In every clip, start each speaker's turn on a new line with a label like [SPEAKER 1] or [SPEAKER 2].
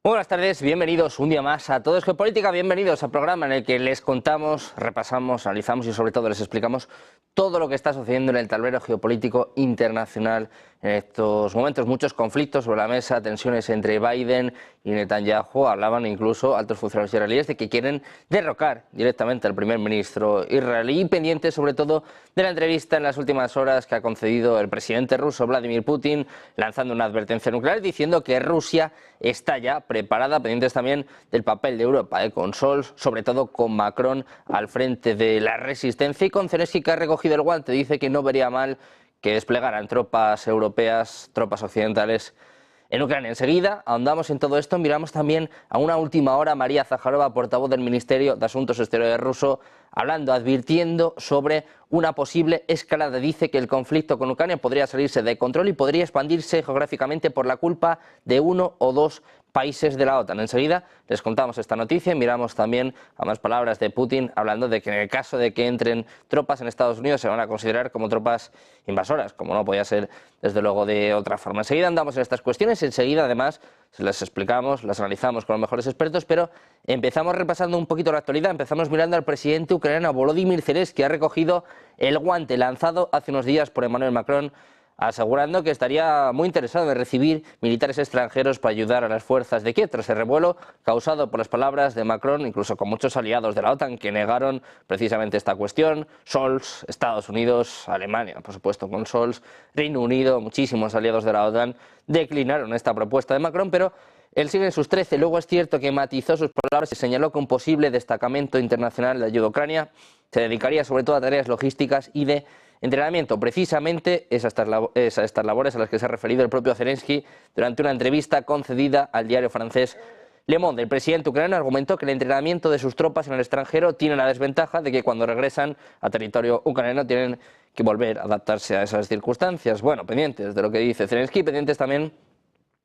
[SPEAKER 1] Buenas tardes, bienvenidos un día más a Todo es Geopolítica, bienvenidos al programa en el que les contamos, repasamos, analizamos y sobre todo les explicamos todo lo que está sucediendo en el tablero geopolítico internacional en estos momentos. Muchos conflictos sobre la mesa, tensiones entre Biden y Netanyahu. Hablaban incluso altos funcionarios israelíes de que quieren derrocar directamente al primer ministro israelí, pendiente sobre todo de la entrevista en las últimas horas que ha concedido el presidente ruso Vladimir Putin, lanzando una advertencia nuclear diciendo que Rusia está ya preparada, pendientes también del papel de Europa, con Scholz, sobre todo con Macron al frente de la resistencia, y con Zelensky, que ha recogido el guante, dice que no vería mal que desplegaran tropas europeas, tropas occidentales en Ucrania. Enseguida ahondamos en todo esto, miramos también a una última hora María Zakharova, portavoz del Ministerio de Asuntos Exteriores ruso, hablando, advirtiendo sobre una posible escalada. Dice que el conflicto con Ucrania podría salirse de control y podría expandirse geográficamente por la culpa de uno o dos países de la OTAN. Enseguida les contamos esta noticia y miramos también a más palabras de Putin, hablando de que en el caso de que entren tropas en Estados Unidos se van a considerar como tropas invasoras, como no podía ser desde luego de otra forma. Enseguida andamos en estas cuestiones, enseguida además se las explicamos, las analizamos con los mejores expertos, pero empezamos repasando un poquito la actualidad. Empezamos mirando al presidente ucraniano Volodymyr Zelensky, que ha recogido el guante lanzado hace unos días por Emmanuel Macron, asegurando que estaría muy interesado en recibir militares extranjeros para ayudar a las fuerzas de Kiev, tras el revuelo causado por las palabras de Macron, incluso con muchos aliados de la OTAN que negaron precisamente esta cuestión. Scholz, Estados Unidos, Alemania, por supuesto con Scholz, Reino Unido, muchísimos aliados de la OTAN declinaron esta propuesta de Macron, pero él sigue en sus 13. Luego es cierto que matizó sus palabras y señaló que un posible destacamento internacional de ayuda a Ucrania se dedicaría sobre todo a tareas logísticas y de entrenamiento. Precisamente es a estas labores a las que se ha referido el propio Zelensky durante una entrevista concedida al diario francés Le Monde. El presidente ucraniano argumentó que el entrenamiento de sus tropas en el extranjero tiene la desventaja de que cuando regresan a territorio ucraniano tienen que volver a adaptarse a esas circunstancias. Bueno, pendientes de lo que dice Zelensky, pendientes también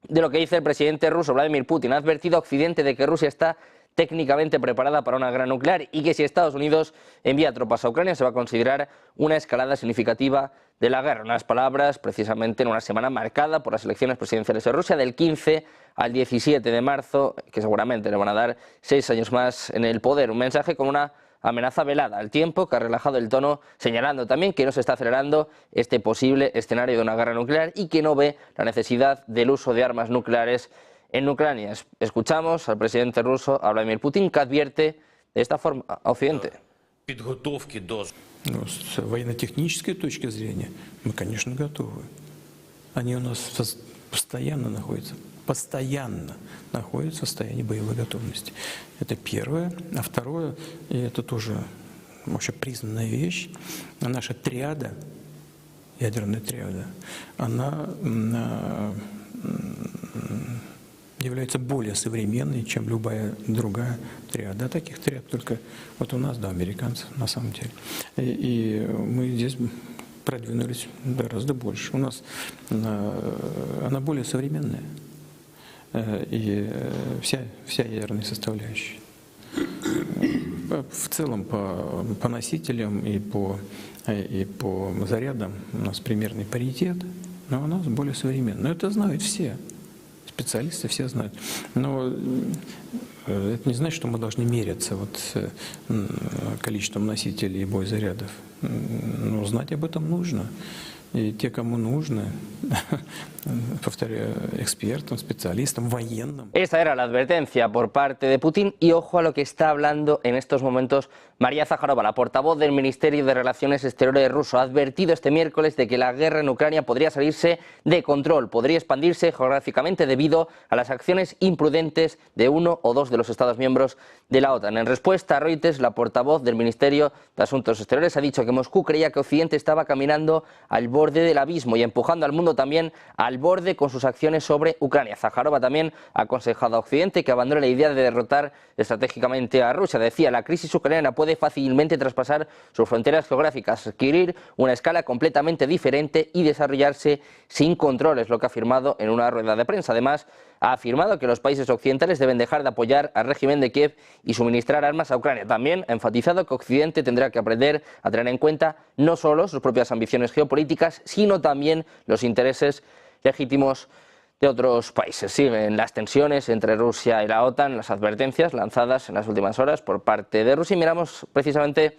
[SPEAKER 1] de lo que dice el presidente ruso Vladimir Putin. Ha advertido a Occidente de que Rusia está técnicamente preparada para una guerra nuclear y que si Estados Unidos envía tropas a Ucrania se va a considerar una escalada significativa de la guerra. Unas palabras precisamente en una semana marcada por las elecciones presidenciales de Rusia del 15 al 17 de marzo, que seguramente le van a dar 6 años más en el poder. Un mensaje con una amenaza velada al tiempo, que ha relajado el tono, señalando también que no se está acelerando este posible escenario de una guerra nuclear y que no ve la necesidad del uso de armas nucleares en Ucrania. Escuchamos al presidente ruso, a Vladimir Putin, que advierte de esta forma a Occidente.
[SPEAKER 2] С военно-технической точки зрения мы, конечно, готовы. Они у нас постоянно находятся в состоянии боевой готовности. Это первое. А второе, и это тоже вообще признанная вещь, наша триада, ядерная триада, она является более современной, чем любая другая триада. Таких триад только вот у нас, да, американцев, на самом деле. И мы здесь продвинулись гораздо больше. У нас она более современная. И вся ядерная составляющая. В целом по носителям и по зарядам у нас примерный паритет, но у нас более современная. Но это знают все. Специалисты все знают. Но это не значит, что мы должны меряться количеством носителей и боезарядов. Но знать об этом нужно. И те, кому нужно, повторяю, expertos, especialistas, военным.
[SPEAKER 1] Esta era la advertencia por parte de Putin y ojo a lo que está hablando en estos momentos María Zakharova, la portavoz del Ministerio de Relaciones Exteriores ruso. Ha advertido este miércoles de que la guerra en Ucrania podría salirse de control, podría expandirse geográficamente debido a las acciones imprudentes de uno o dos de los Estados miembros de la OTAN. En respuesta a Reuters, la portavoz del Ministerio de Asuntos Exteriores ha dicho que Moscú creía que Occidente estaba caminando al borde del abismo y empujando al mundo también al borde con sus acciones sobre Ucrania. Zakharova también ha aconsejado a Occidente que abandone la idea de derrotar estratégicamente a Rusia. Decía, la crisis ucraniana puede fácilmente traspasar sus fronteras geográficas, adquirir una escala completamente diferente y desarrollarse sin control, es lo que ha afirmado en una rueda de prensa. Además, ha afirmado que los países occidentales deben dejar de apoyar al régimen de Kiev y suministrar armas a Ucrania. También ha enfatizado que Occidente tendrá que aprender a tener en cuenta no solo sus propias ambiciones geopolíticas, sino también los intereses legítimos de otros países. Siguen las tensiones entre Rusia y la OTAN, las advertencias lanzadas en las últimas horas por parte de Rusia. Y miramos precisamente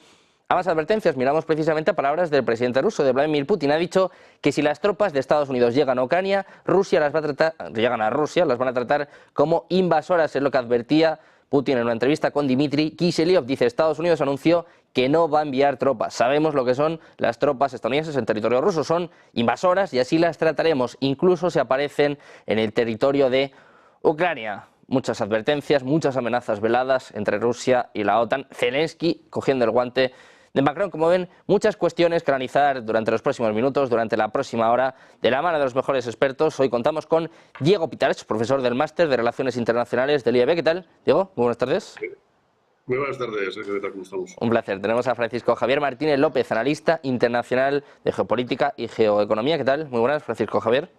[SPEAKER 1] a más advertencias, miramos precisamente a palabras del presidente ruso, de Vladimir Putin. Ha dicho que si las tropas de Estados Unidos llegan a Ucrania, llegan a Rusia, las van a tratar como invasoras, es lo que advertía Putin en una entrevista con Dmitry Kiselyov. Dice: Estados Unidos anunció que no va a enviar tropas. Sabemos lo que son las tropas estadounidenses en territorio ruso, son invasoras y así las trataremos, incluso si aparecen en el territorio de Ucrania. Muchas advertencias, muchas amenazas veladas entre Rusia y la OTAN. Zelensky cogiendo el guante de Macron. Como ven, muchas cuestiones que analizar durante los próximos minutos, durante la próxima hora, de la mano de los mejores expertos. Hoy contamos con Diego Pitarch, profesor del Máster de Relaciones Internacionales del IEB. ¿Qué tal, Diego? Muy buenas tardes.
[SPEAKER 3] Muy buenas tardes, ¿qué tal? ¿Cómo estamos?
[SPEAKER 1] Un placer. Tenemos a Francisco Javier Martínez López, analista internacional de geopolítica y geoeconomía. ¿Qué tal? Muy buenas, Francisco Javier.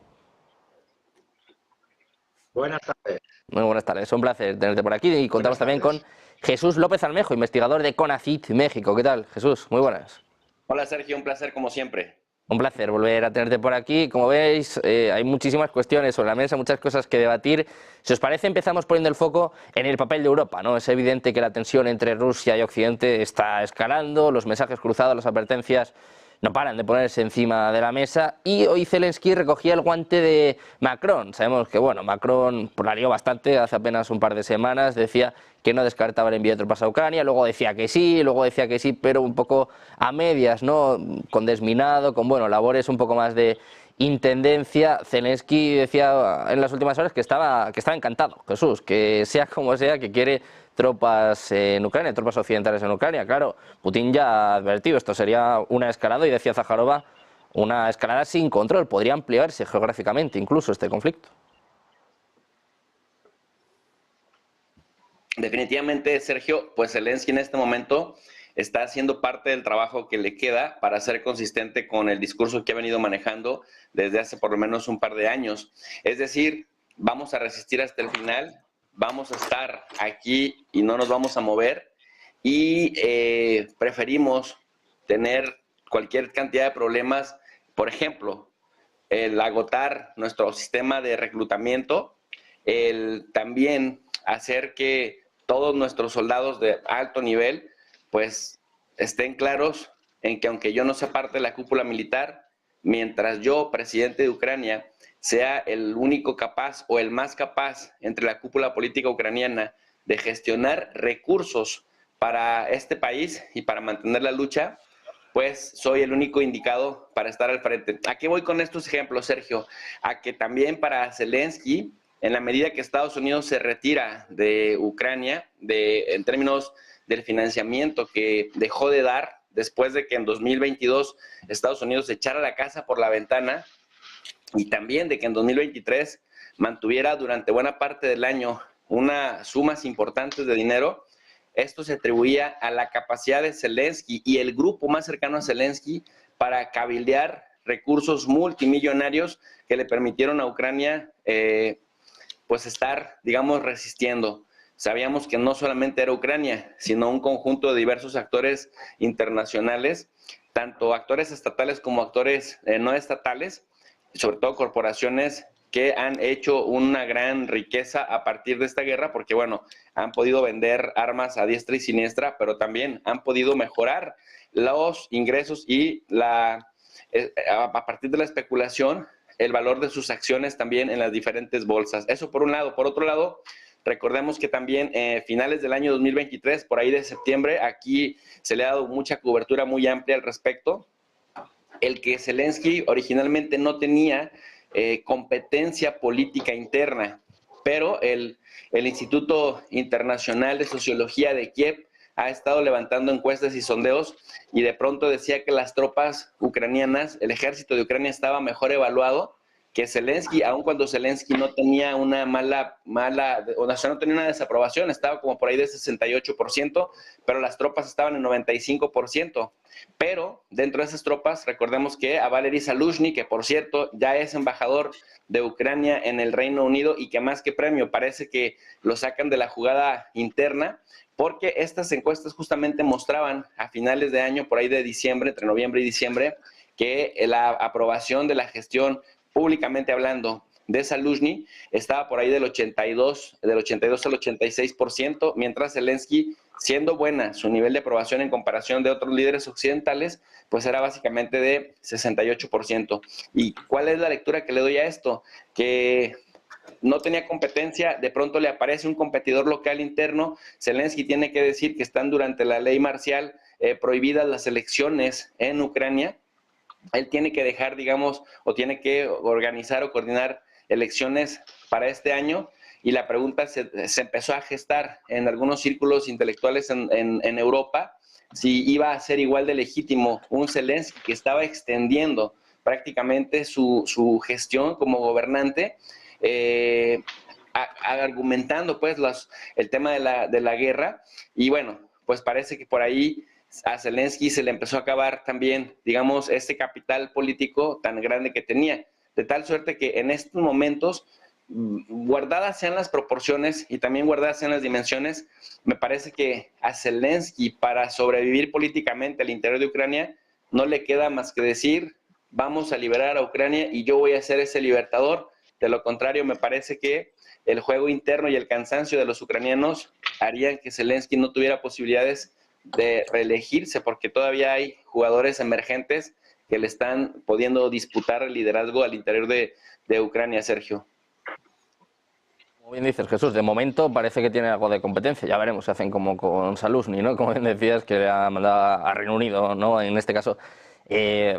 [SPEAKER 4] Buenas tardes.
[SPEAKER 1] Muy buenas tardes. Un placer tenerte por aquí. Y contamos también con Jesús López Almejo, investigador de CONACYT México. ¿Qué tal, Jesús? Muy buenas.
[SPEAKER 4] Hola, Sergio. Un placer como siempre.
[SPEAKER 1] Un placer volver a tenerte por aquí. Como veis, hay muchísimas cuestiones sobre la mesa, muchas cosas que debatir. Si os parece, empezamos poniendo el foco en el papel de Europa, ¿no? Es evidente que la tensión entre Rusia y Occidente está escalando, los mensajes cruzados, las advertencias no paran de ponerse encima de la mesa, y hoy Zelensky recogía el guante de Macron. Sabemos que, bueno, Macron la lió bastante hace apenas un par de semanas, decía que no descartaba el envío de tropas a Ucrania, luego decía que sí, pero un poco a medias, ¿no? Con desminado, con, bueno, labores un poco más de intendencia. Zelensky decía en las últimas horas que estaba encantado, Jesús, que sea como sea, que quiere tropas en Ucrania, tropas occidentales en Ucrania. Claro, Putin ya ha advertido, esto sería una escalada, y decía Zaharova, una escalada sin control, podría ampliarse geográficamente incluso este conflicto.
[SPEAKER 4] Definitivamente, Sergio, pues Zelensky en este momento está haciendo parte del trabajo que le queda para ser consistente con el discurso que ha venido manejando desde hace por lo menos un par de años. Es decir, vamos a resistir hasta el final, vamos a estar aquí y no nos vamos a mover, y preferimos tener cualquier cantidad de problemas, por ejemplo, el agotar nuestro sistema de reclutamiento, el también hacer que todos nuestros soldados de alto nivel pues estén claros en que aunque yo no sea parte de la cúpula militar, mientras yo, presidente de Ucrania, sea el único capaz o el más capaz entre la cúpula política ucraniana de gestionar recursos para este país y para mantener la lucha, pues soy el único indicado para estar al frente. ¿A qué voy con estos ejemplos, Sergio? A que también para Zelensky, en la medida que Estados Unidos se retira de Ucrania, en términos del financiamiento que dejó de dar después de que en 2022 Estados Unidos echara la casa por la ventana, y también de que en 2023 mantuviera durante buena parte del año unas sumas importantes de dinero, esto se atribuía a la capacidad de Zelensky y el grupo más cercano a Zelensky para cabildear recursos multimillonarios que le permitieron a Ucrania pues estar, digamos, resistiendo. Sabíamos que no solamente era Ucrania, sino un conjunto de diversos actores internacionales, tanto actores estatales como actores no estatales, y sobre todo corporaciones que han hecho una gran riqueza a partir de esta guerra, porque bueno, han podido vender armas a diestra y siniestra, pero también han podido mejorar los ingresos y a partir de la especulación, el valor de sus acciones también en las diferentes bolsas. Eso por un lado. Por otro lado, recordemos que también finales del año 2023, por ahí de septiembre, aquí se le ha dado mucha cobertura muy amplia al respecto. El que Zelensky originalmente no tenía competencia política interna, pero el Instituto Internacional de Sociología de Kiev ha estado levantando encuestas y sondeos, y de pronto decía que las tropas ucranianas, el ejército de Ucrania estaba mejor evaluado que Zelensky, aun cuando Zelensky no tenía una o sea, no tenía una desaprobación, estaba como por ahí de 68%, pero las tropas estaban en 95%. Pero dentro de esas tropas, recordemos que a Valery Zaluzhny, que por cierto ya es embajador de Ucrania en el Reino Unido, y que más que premio parece que lo sacan de la jugada interna, porque estas encuestas justamente mostraban a finales de año, por ahí de diciembre, entre noviembre y diciembre, que la aprobación de la gestión, públicamente hablando, de Zaluzhny estaba por ahí del 82 al 86%, mientras Zelensky, siendo buena su nivel de aprobación en comparación de otros líderes occidentales, pues era básicamente de 68%. ¿Y cuál es la lectura que le doy a esto? Que no tenía competencia, de pronto le aparece un competidor local interno, Zelensky tiene que decir que están durante la ley marcial prohibidas las elecciones en Ucrania, él tiene que dejar, digamos, o tiene que organizar o coordinar elecciones para este año, y la pregunta se empezó a gestar en algunos círculos intelectuales en Europa, si iba a ser igual de legítimo un Zelensky que estaba extendiendo prácticamente su gestión como gobernante, argumentando pues el tema de la guerra, y bueno, pues parece que por ahí a Zelensky se le empezó a acabar también, digamos, este capital político tan grande que tenía, de tal suerte que en estos momentos, guardadas sean las proporciones y también guardadas sean las dimensiones, me parece que a Zelensky, para sobrevivir políticamente al interior de Ucrania, no le queda más que decir, vamos a liberar a Ucrania y yo voy a ser ese libertador. De lo contrario, me parece que el juego interno y el cansancio de los ucranianos harían que Zelensky no tuviera posibilidades de reelegirse, porque todavía hay jugadores emergentes que le están pudiendo disputar el liderazgo al interior de Ucrania, Sergio.
[SPEAKER 1] Como bien dices, Jesús, de momento parece que tiene algo de competencia. Ya veremos si hacen como con Zaluzhny, ¿no? Como bien decías, que le ha mandado a Reino Unido, ¿no? En este caso,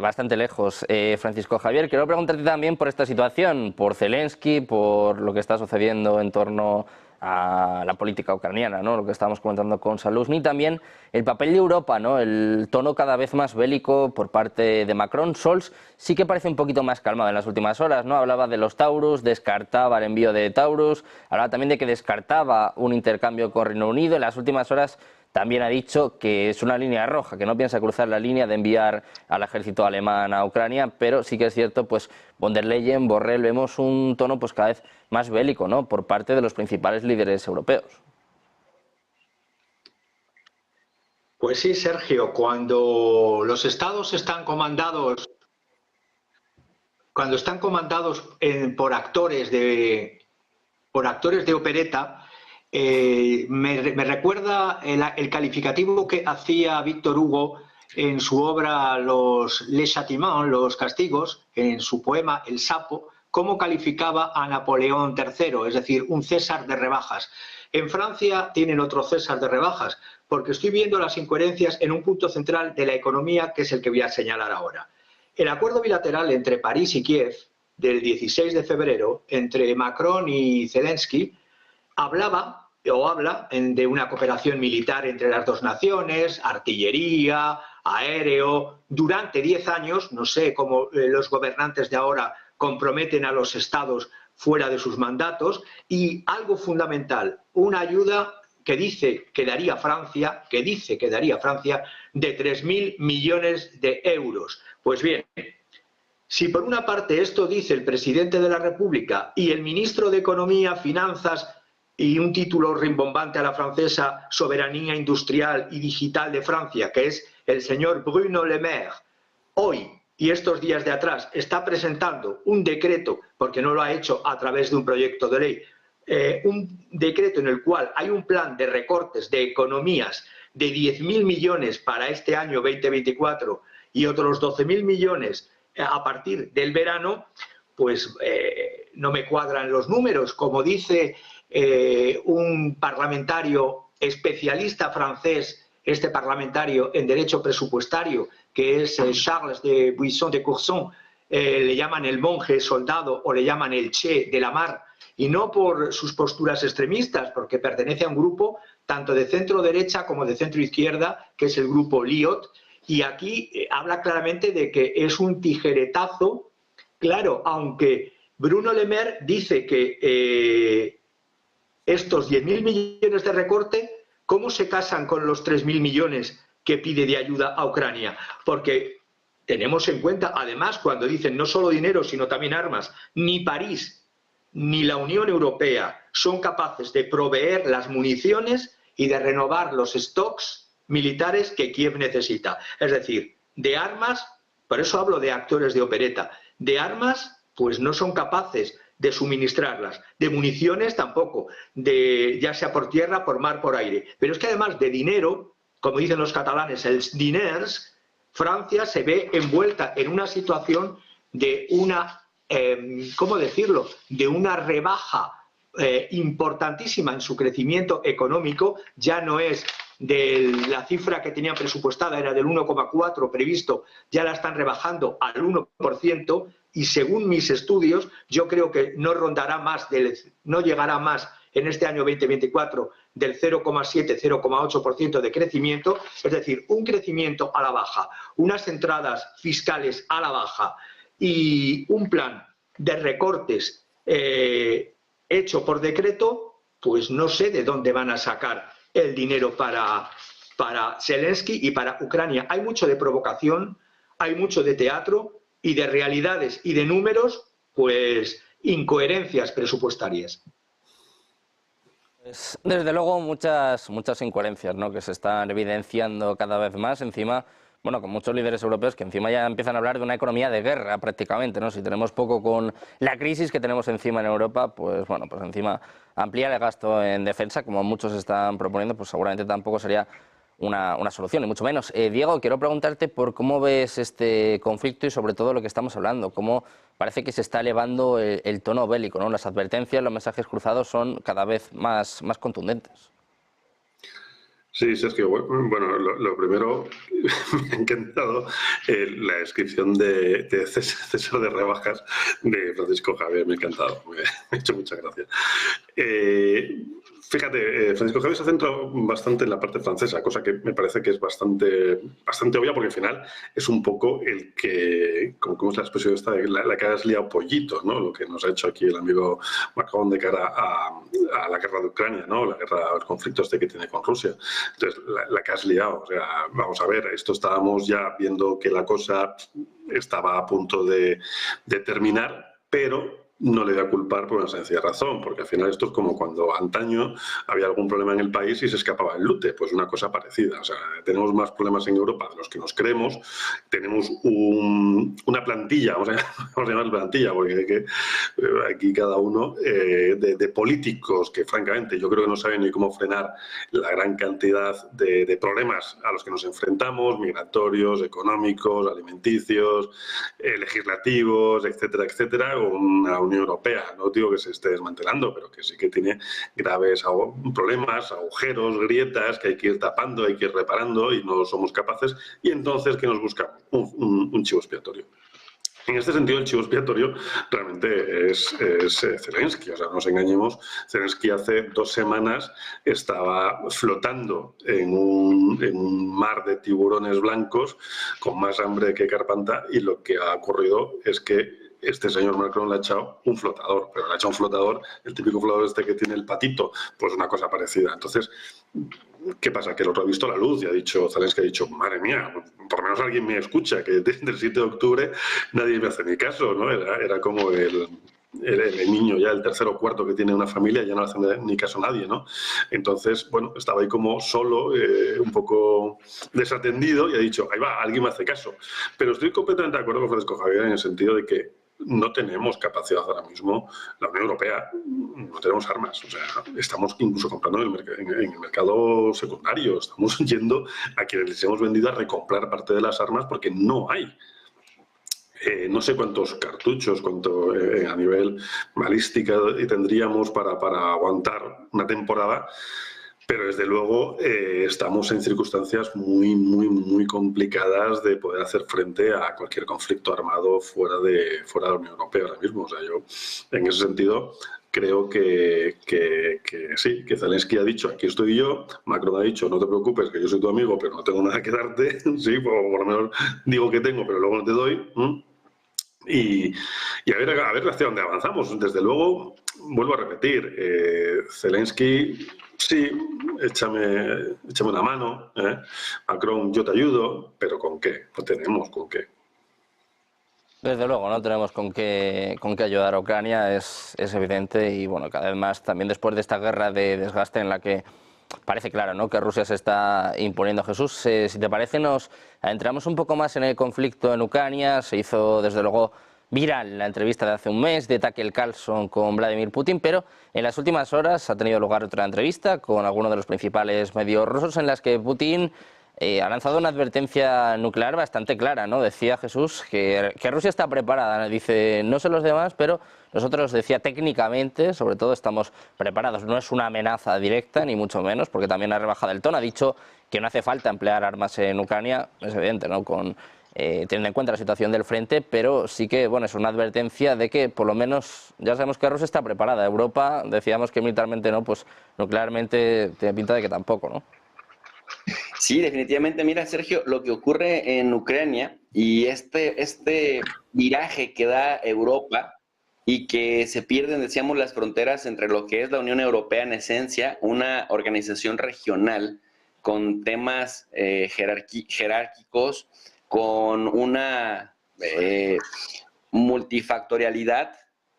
[SPEAKER 1] bastante lejos. Francisco Javier, quiero preguntarte también por esta situación, por Zelensky, por lo que está sucediendo en torno a la política ucraniana, ¿no? Lo que estábamos comentando con Zaluzhny, también el papel de Europa, ¿no? El tono cada vez más bélico por parte de Macron. Scholz sí que parece un poquito más calmado en las últimas horas, ¿no? Hablaba de los Taurus, descartaba el envío de Taurus, hablaba también de que descartaba un intercambio con Reino Unido. En las últimas horas también ha dicho que es una línea roja, que no piensa cruzar la línea de enviar al ejército alemán a Ucrania, pero sí que es cierto, pues von der Leyen, Borrell, vemos un tono pues cada vez más bélico, ¿no? Por parte de los principales líderes europeos.
[SPEAKER 5] Pues sí, Sergio, cuando los estados están comandados, por actores de opereta, me recuerda el calificativo que hacía Víctor Hugo en su obra Les Châtiments, los castigos, en su poema El Sapo, cómo calificaba a Napoleón III, es decir, un César de rebajas. En Francia tienen otro César de rebajas, porque estoy viendo las incoherencias en un punto central de la economía, que es el que voy a señalar ahora. El acuerdo bilateral entre París y Kiev, del 16 de febrero, entre Macron y Zelensky, habla de una cooperación militar entre las dos naciones, artillería, aéreo, durante 10 años, no sé cómo los gobernantes de ahora comprometen a los estados fuera de sus mandatos, y algo fundamental, una ayuda que dice que daría Francia, de 3.000 millones de euros. Pues bien, si por una parte esto dice el presidente de la República y el ministro de Economía, Finanzas y un título rimbombante a la francesa, Soberanía Industrial y Digital de Francia, que es el señor Bruno Le Maire, hoy y estos días de atrás está presentando un decreto, porque no lo ha hecho a través de un proyecto de ley, un decreto en el cual hay un plan de recortes de economías de 10.000 millones para este año 2024 y otros 12.000 millones a partir del verano, pues no me cuadran los números. Como dice un parlamentario especialista francés, este parlamentario en derecho presupuestario, que es Charles de Buisson de Courson, le llaman el monje soldado o le llaman el Che de la Mar, y no por sus posturas extremistas, porque pertenece a un grupo tanto de centro derecha como de centro izquierda, que es el grupo Liot, y aquí habla claramente de que es un tijeretazo. Claro, aunque Bruno Le Maire dice que estos 10.000 millones de recorte, ¿cómo se casan con los 3.000 millones que pide de ayuda a Ucrania? Porque tenemos en cuenta, además, cuando dicen no solo dinero, sino también armas, ni París ni la Unión Europea son capaces de proveer las municiones y de renovar los stocks militares que Kiev necesita. Es decir, de armas, por eso hablo de actores de opereta, de armas, pues no son capaces de suministrarlas, de municiones tampoco, de, ya sea por tierra, por mar, por aire. Pero es que además de dinero, como dicen los catalanes, els diners, Francia se ve envuelta en una situación de una, ¿cómo decirlo?, de una rebaja importantísima en su crecimiento económico. Ya no es de la cifra que tenían presupuestada, era del 1,4 previsto, ya la están rebajando al 1%, y según mis estudios yo creo que no rondará más, no llegará más en este año 2024 del 0,7, 0,8% de crecimiento, es decir, un crecimiento a la baja, unas entradas fiscales a la baja y un plan de recortes hecho por decreto, pues no sé de dónde van a sacar el dinero para Zelensky y para Ucrania. Hay mucho de provocación, hay mucho de teatro y de realidades y de números, pues incoherencias presupuestarias.
[SPEAKER 1] Pues, desde luego muchas incoherencias, ¿no?, que se están evidenciando cada vez más, encima, bueno, con muchos líderes europeos que encima ya empiezan a hablar de una economía de guerra prácticamente, ¿no? Si tenemos poco con la crisis que tenemos encima en Europa, pues bueno, pues encima ampliar el gasto en defensa, como muchos están proponiendo, pues seguramente tampoco sería una solución, ni mucho menos. Diego, quiero preguntarte por cómo ves este conflicto y sobre todo lo que estamos hablando, cómo parece que se está elevando el tono bélico, ¿no? Las advertencias, los mensajes cruzados son cada vez más contundentes.
[SPEAKER 3] Sí, Sergio, bueno, lo primero, me ha encantado la descripción de César de Rebajas de Francisco Javier, me ha encantado, me ha hecho mucha gracia. Fíjate, Francisco Javier se ha centrado bastante en la parte francesa, cosa que me parece que es bastante obvia, porque al final es un poco el que, como es la expresión esta, la que has liado pollito, ¿no? Lo que nos ha hecho aquí el amigo Macron de cara a la guerra de Ucrania, ¿no? La guerra, el conflicto este que tiene con Rusia. Entonces, la que has liado, o sea, vamos a ver, esto estábamos ya viendo que la cosa estaba a punto de terminar, pero no le voy a culpar por una sencilla razón, porque al final esto es como cuando antaño había algún problema en el país y se escapaba el lute, pues una cosa parecida. O sea, tenemos más problemas en Europa de los que nos creemos, tenemos una plantilla, vamos a llamar plantilla, porque aquí cada uno de políticos que francamente yo creo que no saben ni cómo frenar la gran cantidad de problemas a los que nos enfrentamos, migratorios, económicos, alimenticios, legislativos, etcétera, etcétera, una Unión Europea, no digo que se esté desmantelando, pero que sí que tiene graves problemas, agujeros, grietas que hay que ir tapando, hay que ir reparando y no somos capaces, y entonces ¿qué nos buscamos? Un chivo expiatorio. En este sentido, el chivo expiatorio realmente es Zelensky, o sea, no nos engañemos, Zelensky hace 2 semanas estaba flotando en un mar de tiburones blancos con más hambre que Carpanta, y lo que ha ocurrido es que este señor Macron le ha echado un flotador, pero le ha echado un flotador, el típico flotador este que tiene el patito, pues una cosa parecida. Entonces, ¿qué pasa? Que el otro ha visto la luz y ha dicho, Zelensky ha dicho, madre mía, por lo menos alguien me escucha, que desde el 7 de octubre nadie me hace ni caso, ¿no? Era como el niño ya, el tercero o cuarto que tiene una familia, ya no le hace ni caso a nadie, ¿no? Entonces, bueno, estaba ahí como solo, un poco desatendido, y ha dicho, ahí va, alguien me hace caso. Pero estoy completamente de acuerdo con Francisco Javier en el sentido de que no tenemos capacidad ahora mismo, la Unión Europea, no tenemos armas, o sea, estamos incluso comprando en el mercado secundario, estamos yendo a quienes les hemos vendido a recomprar parte de las armas porque no hay. No sé cuántos cartuchos, a nivel balística tendríamos para aguantar una temporada, pero desde luego estamos en circunstancias muy complicadas de poder hacer frente a cualquier conflicto armado fuera de la Unión Europea ahora mismo. O sea, yo en ese sentido creo que sí, que Zelensky ha dicho, aquí estoy yo, Macron ha dicho, no te preocupes, que yo soy tu amigo, pero no tengo nada que darte, sí, por lo menos digo que tengo, pero luego no te doy. Y a ver hacia dónde avanzamos. Desde luego, vuelvo a repetir, Zelensky, sí, échame una mano, Macron, yo te ayudo, pero ¿con qué? No tenemos con qué.
[SPEAKER 1] Desde luego, no tenemos con qué ayudar a Ucrania, es evidente, y bueno, cada vez más, también después de esta guerra de desgaste en la que parece claro, ¿no?, que Rusia se está imponiendo. Jesús, si te parece, nos adentramos un poco más en el conflicto en Ucrania. Se hizo, desde luego, viral la entrevista de hace un mes de Tucker Carlson con Vladimir Putin, pero en las últimas horas ha tenido lugar otra entrevista con algunos de los principales medios rusos en las que Putin ha lanzado una advertencia nuclear bastante clara, ¿no? Decía Jesús que Rusia está preparada, dice, no sé los demás, pero nosotros, decía, técnicamente, sobre todo, estamos preparados. No es una amenaza directa, ni mucho menos, porque también ha rebajado el tono. Ha dicho que no hace falta emplear armas en Ucrania, es evidente, ¿no? Teniendo en cuenta la situación del frente, pero sí que, bueno, es una advertencia de que, por lo menos, ya sabemos que Rusia está preparada. Europa, decíamos que militarmente no, pues nuclearmente tiene pinta de que tampoco, ¿no?
[SPEAKER 4] Sí, definitivamente. Mira, Sergio, lo que ocurre en Ucrania y este viraje que da Europa y que se pierden, decíamos, las fronteras entre lo que es la Unión Europea en esencia, una organización regional con temas jerárquicos, con una multifactorialidad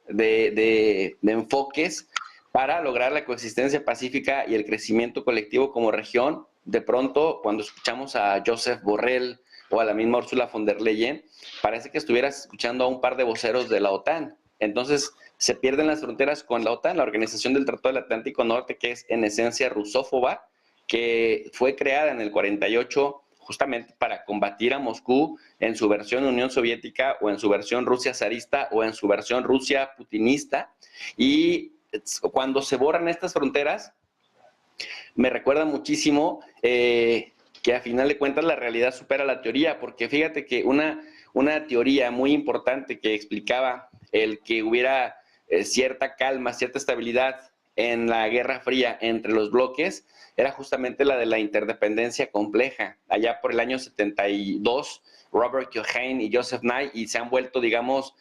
[SPEAKER 4] de enfoques para lograr la coexistencia pacífica y el crecimiento colectivo como región. De pronto, cuando escuchamos a Josep Borrell o a la misma Ursula von der Leyen, parece que estuvieras escuchando a un par de voceros de la OTAN. Entonces, se pierden las fronteras con la OTAN, la Organización del Tratado del Atlántico Norte, que es en esencia rusófoba, que fue creada en el 48 justamente para combatir a Moscú en su versión Unión Soviética o en su versión Rusia zarista o en su versión Rusia putinista. Y cuando se borran estas fronteras, me recuerda muchísimo que a final de cuentas la realidad supera la teoría, porque fíjate que una teoría muy importante que explicaba el que hubiera cierta calma, cierta estabilidad en la Guerra Fría entre los bloques, era justamente la de la interdependencia compleja. Allá por el año 72, Robert Keohane y Joseph Nye, y se han vuelto, digamos,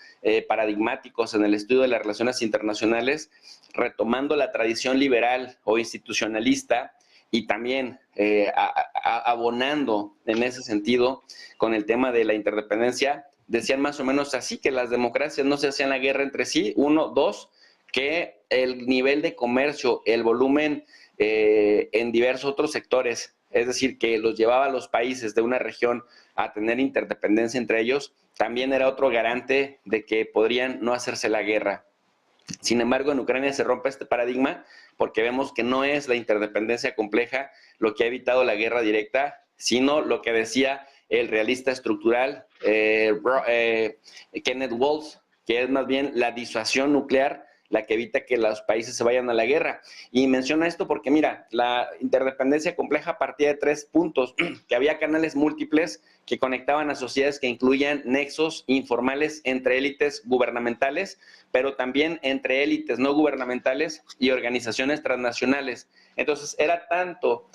[SPEAKER 4] paradigmáticos en el estudio de las relaciones internacionales, retomando la tradición liberal o institucionalista y también abonando en ese sentido con el tema de la interdependencia. Decían más o menos así, que las democracias no se hacían la guerra entre sí, uno, dos, que el nivel de comercio, el volumen en diversos otros sectores, es decir, que los llevaba a los países de una región a tener interdependencia entre ellos, también era otro garante de que podrían no hacerse la guerra. Sin embargo, en Ucrania se rompe este paradigma porque vemos que no es la interdependencia compleja lo que ha evitado la guerra directa, sino lo que decía el realista estructural Kenneth Waltz, que es más bien la disuasión nuclear la que evita que los países se vayan a la guerra. Y menciona esto porque, mira, la interdependencia compleja partía de 3 puntos, que había canales múltiples que conectaban a sociedades que incluían nexos informales entre élites gubernamentales, pero también entre élites no gubernamentales y organizaciones transnacionales. Entonces, era tanto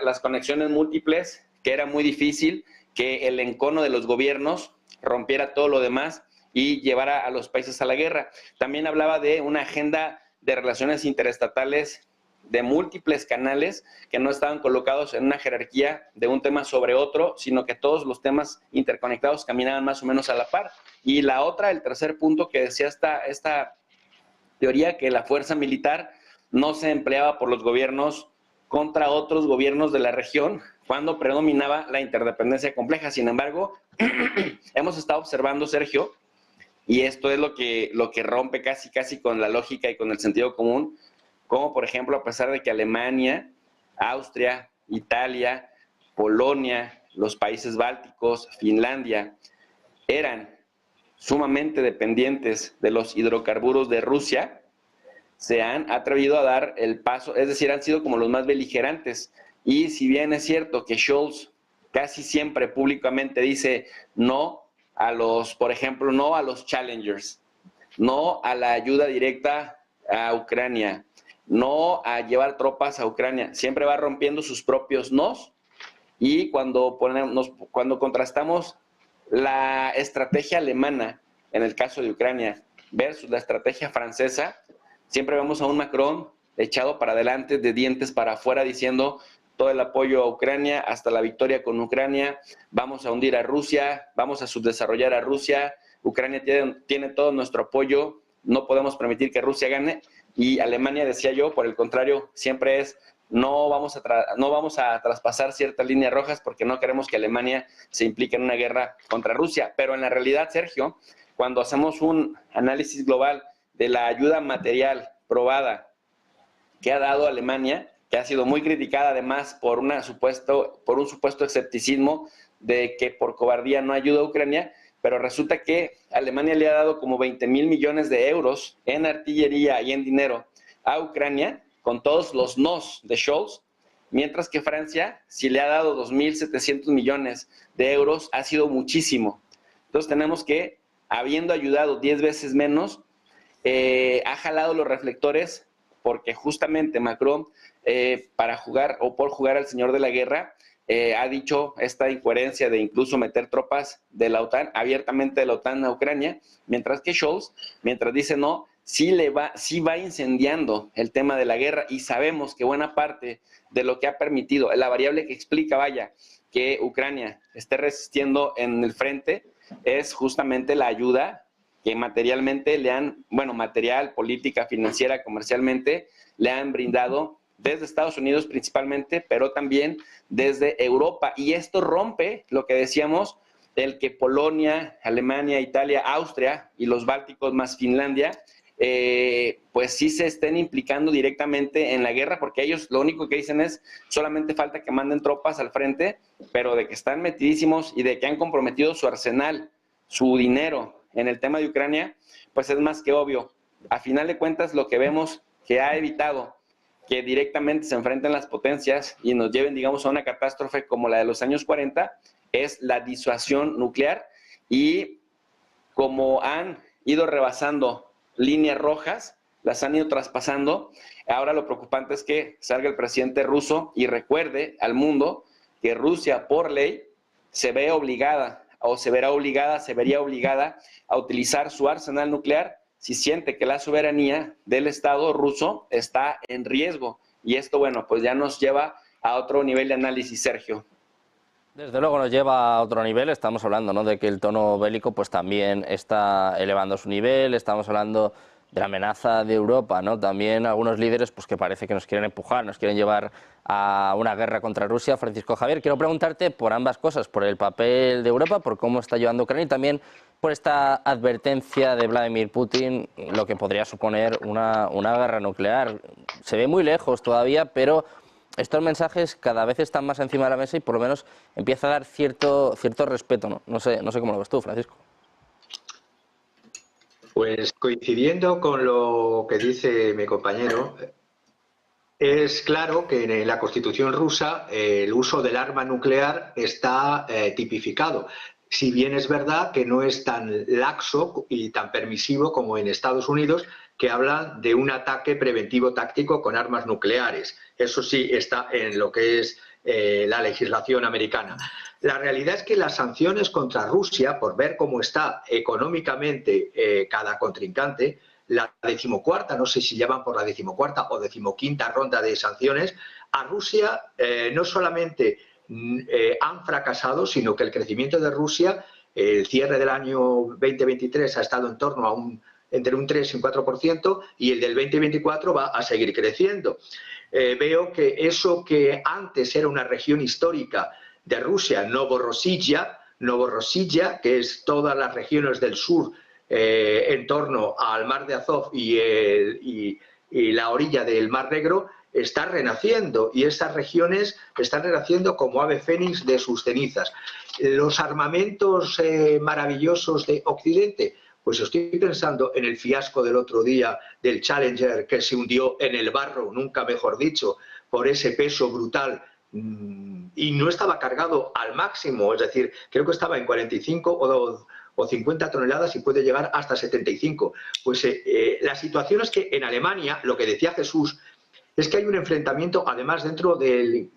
[SPEAKER 4] las conexiones múltiples que era muy difícil que el encono de los gobiernos rompiera todo lo demás y llevara a los países a la guerra. También hablaba de una agenda de relaciones interestatales de múltiples canales que no estaban colocados en una jerarquía de un tema sobre otro, sino que todos los temas interconectados caminaban más o menos a la par. Y la otra, el tercer punto que decía esta teoría, que la fuerza militar no se empleaba por los gobiernos contra otros gobiernos de la región cuando predominaba la interdependencia compleja. Sin embargo, hemos estado observando, Sergio, y esto es lo que rompe casi con la lógica y con el sentido común, como por ejemplo, a pesar de que Alemania, Austria, Italia, Polonia, los países bálticos, Finlandia, eran sumamente dependientes de los hidrocarburos de Rusia, se han atrevido a dar el paso, es decir, han sido como los más beligerantes. Y si bien es cierto que Scholz casi siempre públicamente dice no a los, por ejemplo, no a los challengers, no a la ayuda directa a Ucrania, no a llevar tropas a Ucrania, siempre va rompiendo sus propios nos. Y cuando contrastamos la estrategia alemana en el caso de Ucrania versus la estrategia francesa, siempre vemos a un Macron echado para adelante, de dientes para afuera, diciendo todo el apoyo a Ucrania hasta la victoria con Ucrania, vamos a hundir a Rusia, vamos a subdesarrollar a Rusia, Ucrania tiene todo nuestro apoyo, no podemos permitir que Rusia gane. Y Alemania, decía yo, por el contrario, siempre es no vamos a traspasar ciertas líneas rojas porque no queremos que Alemania se implique en una guerra contra Rusia. Pero en la realidad, Sergio, cuando hacemos un análisis global de la ayuda material probada que ha dado Alemania, que ha sido muy criticada además por un supuesto escepticismo de que por cobardía no ayuda a Ucrania, pero resulta que Alemania le ha dado como 20,000 millones de euros en artillería y en dinero a Ucrania, con todos los nos de Scholz, mientras que Francia, si le ha dado 2.700 millones de euros, ha sido muchísimo. Entonces tenemos que, habiendo ayudado 10 veces menos, ha jalado los reflectores porque justamente Macron, para jugar o por jugar al señor de la guerra, ha dicho esta incoherencia de incluso meter tropas de la OTAN, abiertamente de la OTAN a Ucrania, mientras que Scholz, mientras dice no, sí va incendiando el tema de la guerra, y sabemos que buena parte de lo que ha permitido, la variable que explica, que Ucrania esté resistiendo en el frente, es justamente la ayuda que materialmente material, política, financiera, comercialmente, le han brindado desde Estados Unidos principalmente, pero también desde Europa. Y esto rompe lo que decíamos, el que Polonia, Alemania, Italia, Austria y los bálticos más Finlandia, pues sí se estén implicando directamente en la guerra, porque ellos lo único que dicen es solamente falta que manden tropas al frente, pero de que están metidísimos y de que han comprometido su arsenal, su dinero en el tema de Ucrania, pues es más que obvio. A final de cuentas, lo que vemos que ha evitado que directamente se enfrenten las potencias y nos lleven, digamos, a una catástrofe como la de los años 40, es la disuasión nuclear. Y como han ido rebasando líneas rojas, las han ido traspasando, ahora lo preocupante es que salga el presidente ruso y recuerde al mundo que Rusia, por ley, se vería obligada a utilizar su arsenal nuclear si siente que la soberanía del Estado ruso está en riesgo. Y esto, pues ya nos lleva a otro nivel de análisis, Sergio.
[SPEAKER 1] Desde luego nos lleva a otro nivel. Estamos hablando, ¿no?, de que el tono bélico pues también está elevando su nivel. Estamos hablando de la amenaza de Europa, ¿no? También algunos líderes pues que parece que nos quieren empujar, nos quieren llevar a una guerra contra Rusia. Francisco Javier, quiero preguntarte por ambas cosas, por el papel de Europa, por cómo está llevando Ucrania, y también por esta advertencia de Vladimir Putin, lo que podría suponer una guerra nuclear. Se ve muy lejos todavía, pero estos mensajes cada vez están más encima de la mesa y por lo menos empieza a dar cierto respeto, ¿no? No sé cómo lo ves tú, Francisco.
[SPEAKER 5] Pues coincidiendo con lo que dice mi compañero, es claro que en la Constitución rusa el uso del arma nuclear está tipificado. Si bien es verdad que no es tan laxo y tan permisivo como en Estados Unidos, que hablan de un ataque preventivo táctico con armas nucleares. Eso sí está en lo que es la legislación americana. La realidad es que las sanciones contra Rusia, por ver cómo está económicamente cada contrincante, la 14ª, no sé si llaman por la 14ª o 15ª ronda de sanciones, a Rusia no solamente han fracasado, sino que el crecimiento de Rusia, el cierre del año 2023 ha estado en torno a entre un 3 y un 4%, y el del 2024 va a seguir creciendo. Veo que eso que antes era una región histórica de Rusia, Novorossiya, que es todas las regiones del sur en torno al mar de Azov y la orilla del Mar Negro, está renaciendo, y estas regiones están renaciendo como ave fénix de sus cenizas. Los armamentos maravillosos de Occidente, pues estoy pensando en el fiasco del otro día del Challenger, que se hundió en el barro, nunca mejor dicho, por ese peso brutal, y no estaba cargado al máximo, es decir, creo que estaba en 45 o 50 toneladas y puede llegar hasta 75. Pues la situación es que en Alemania, lo que decía Jesús, es que hay un enfrentamiento, además, dentro del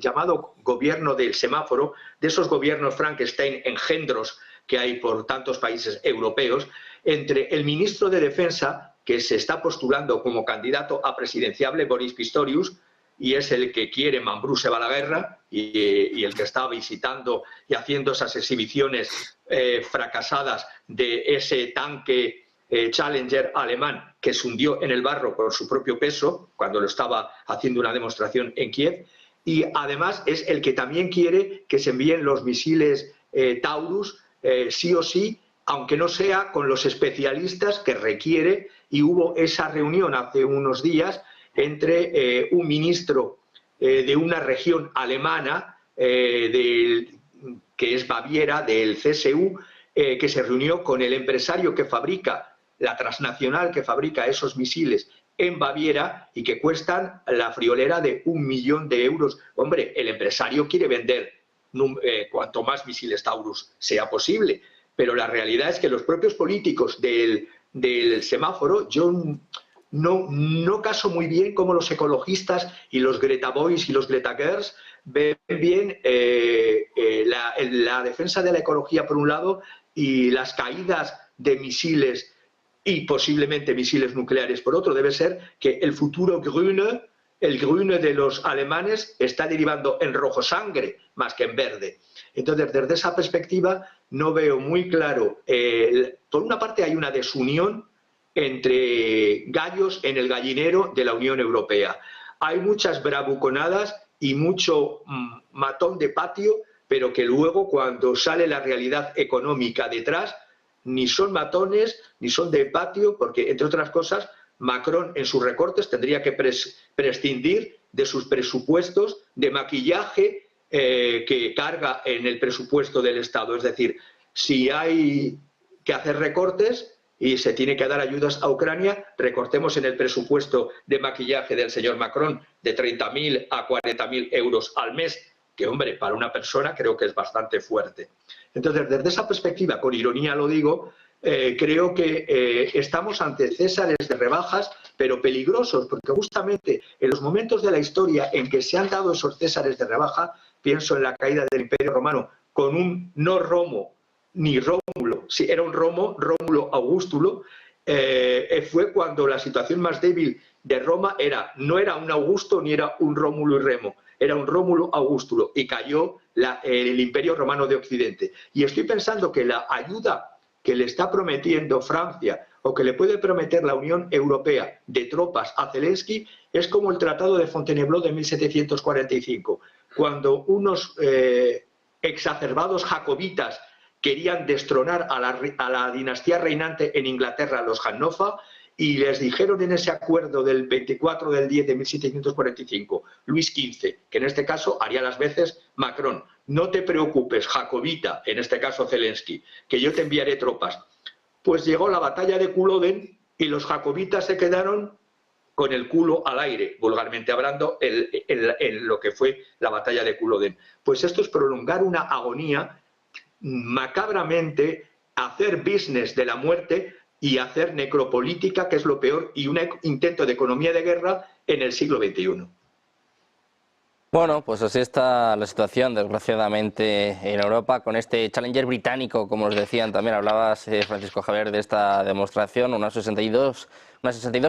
[SPEAKER 5] llamado gobierno del semáforo, de esos gobiernos Frankenstein engendros que hay por tantos países europeos, entre el ministro de Defensa, que se está postulando como candidato a presidenciable, Boris Pistorius, y es el que quiere Mambrú se va a la guerra, y el que está visitando y haciendo esas exhibiciones fracasadas de ese tanque Challenger alemán que se hundió en el barro por su propio peso cuando lo estaba haciendo una demostración en Kiev, y además es el que también quiere que se envíen los misiles Taurus sí o sí aunque no sea con los especialistas que requiere, y hubo esa reunión hace unos días entre un ministro de una región alemana, que es Baviera, del CSU, que se reunió con el empresario que fabrica, la transnacional que fabrica esos misiles en Baviera y que cuestan la friolera de 1 millón de euros. Hombre, el empresario quiere vender cuanto más misiles Taurus sea posible, pero la realidad es que los propios políticos del semáforo, yo no caso muy bien cómo los ecologistas y los Greta Boys y los Greta Girls ven bien la defensa de la ecología por un lado y las caídas de misiles y posiblemente misiles nucleares por otro. Debe ser que el futuro Grüne, el Grüne de los alemanes, está derivando en rojo sangre más que en verde. Entonces, desde esa perspectiva, no veo muy claro. Por una parte, hay una desunión entre gallos en el gallinero de la Unión Europea. Hay muchas bravuconadas y mucho matón de patio, pero que luego, cuando sale la realidad económica detrás, ni son matones ni son de patio, porque, entre otras cosas, Macron en sus recortes tendría que prescindir de sus presupuestos de maquillaje que carga en el presupuesto del Estado. Es decir, si hay que hacer recortes y se tiene que dar ayudas a Ucrania, recortemos en el presupuesto de maquillaje del señor Macron de 30.000 a 40.000 euros al mes, que, hombre, para una persona creo que es bastante fuerte. Entonces, desde esa perspectiva, con ironía lo digo, creo que estamos ante césares de rebajas, pero peligrosos, porque justamente en los momentos de la historia en que se han dado esos césares de rebaja, pienso en la caída del Imperio Romano, con un no Romo ni Rómulo, si era un Rómulo Augustulo, fue cuando la situación más débil de Roma no era un Augusto ni era un Rómulo y Remo, era un Rómulo Augustulo, y cayó el Imperio Romano de Occidente. Y estoy pensando que la ayuda que le está prometiendo Francia o que le puede prometer la Unión Europea de tropas a Zelensky es como el Tratado de Fontainebleau de 1745, cuando unos exacerbados jacobitas querían destronar a la dinastía reinante en Inglaterra, los Hannover, y les dijeron en ese acuerdo del 24 del 10 de 1745, Luis XV, que en este caso haría las veces Macron: no te preocupes, jacobita, en este caso Zelensky, que yo te enviaré tropas. Pues llegó la batalla de Culloden y los jacobitas se quedaron con el culo al aire, vulgarmente hablando, en lo que fue la batalla de Culloden. Pues esto es prolongar una agonía, macabramente hacer business de la muerte y hacer necropolítica, que es lo peor, y un intento de economía de guerra en el siglo XXI.
[SPEAKER 1] Bueno, pues así está la situación, desgraciadamente, en Europa, con este Challenger británico, como os decían también, hablabas, Francisco Javier, de esta demostración, unas 62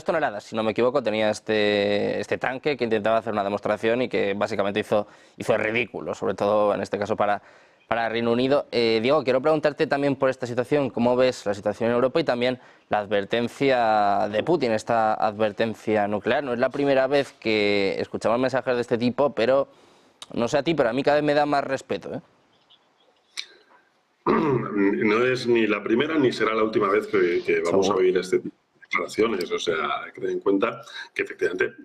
[SPEAKER 1] toneladas, si no me equivoco, tenía este tanque que intentaba hacer una demostración y que básicamente hizo el ridículo, sobre todo en este caso para Reino Unido. Diego, quiero preguntarte también por esta situación, ¿cómo ves la situación en Europa y también la advertencia de Putin, esta advertencia nuclear? No es la primera vez que escuchamos mensajes de este tipo, pero no sé a ti, pero a mí cada vez me da más respeto, ¿eh?
[SPEAKER 3] No es ni la primera ni será la última vez que vamos a oír este tipo de declaraciones. O sea, hay que tener en cuenta que efectivamente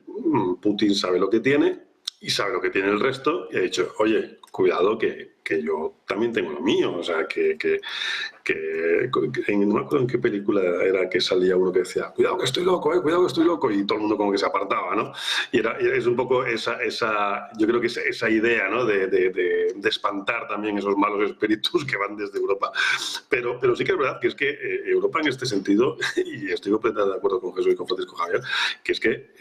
[SPEAKER 3] Putin sabe lo que tiene y sabe lo que tiene el resto y ha dicho, oye, cuidado que yo también tengo lo mío. O sea, no me acuerdo en qué película era que salía uno que decía, cuidado que estoy loco, cuidado que estoy loco, y todo el mundo como que se apartaba, ¿no? Y es un poco yo creo que esa idea, ¿no? de espantar también esos malos espíritus que van desde Europa. Pero sí que es verdad que Europa en este sentido, y estoy completamente de acuerdo con Jesús y con Francisco Javier, que es que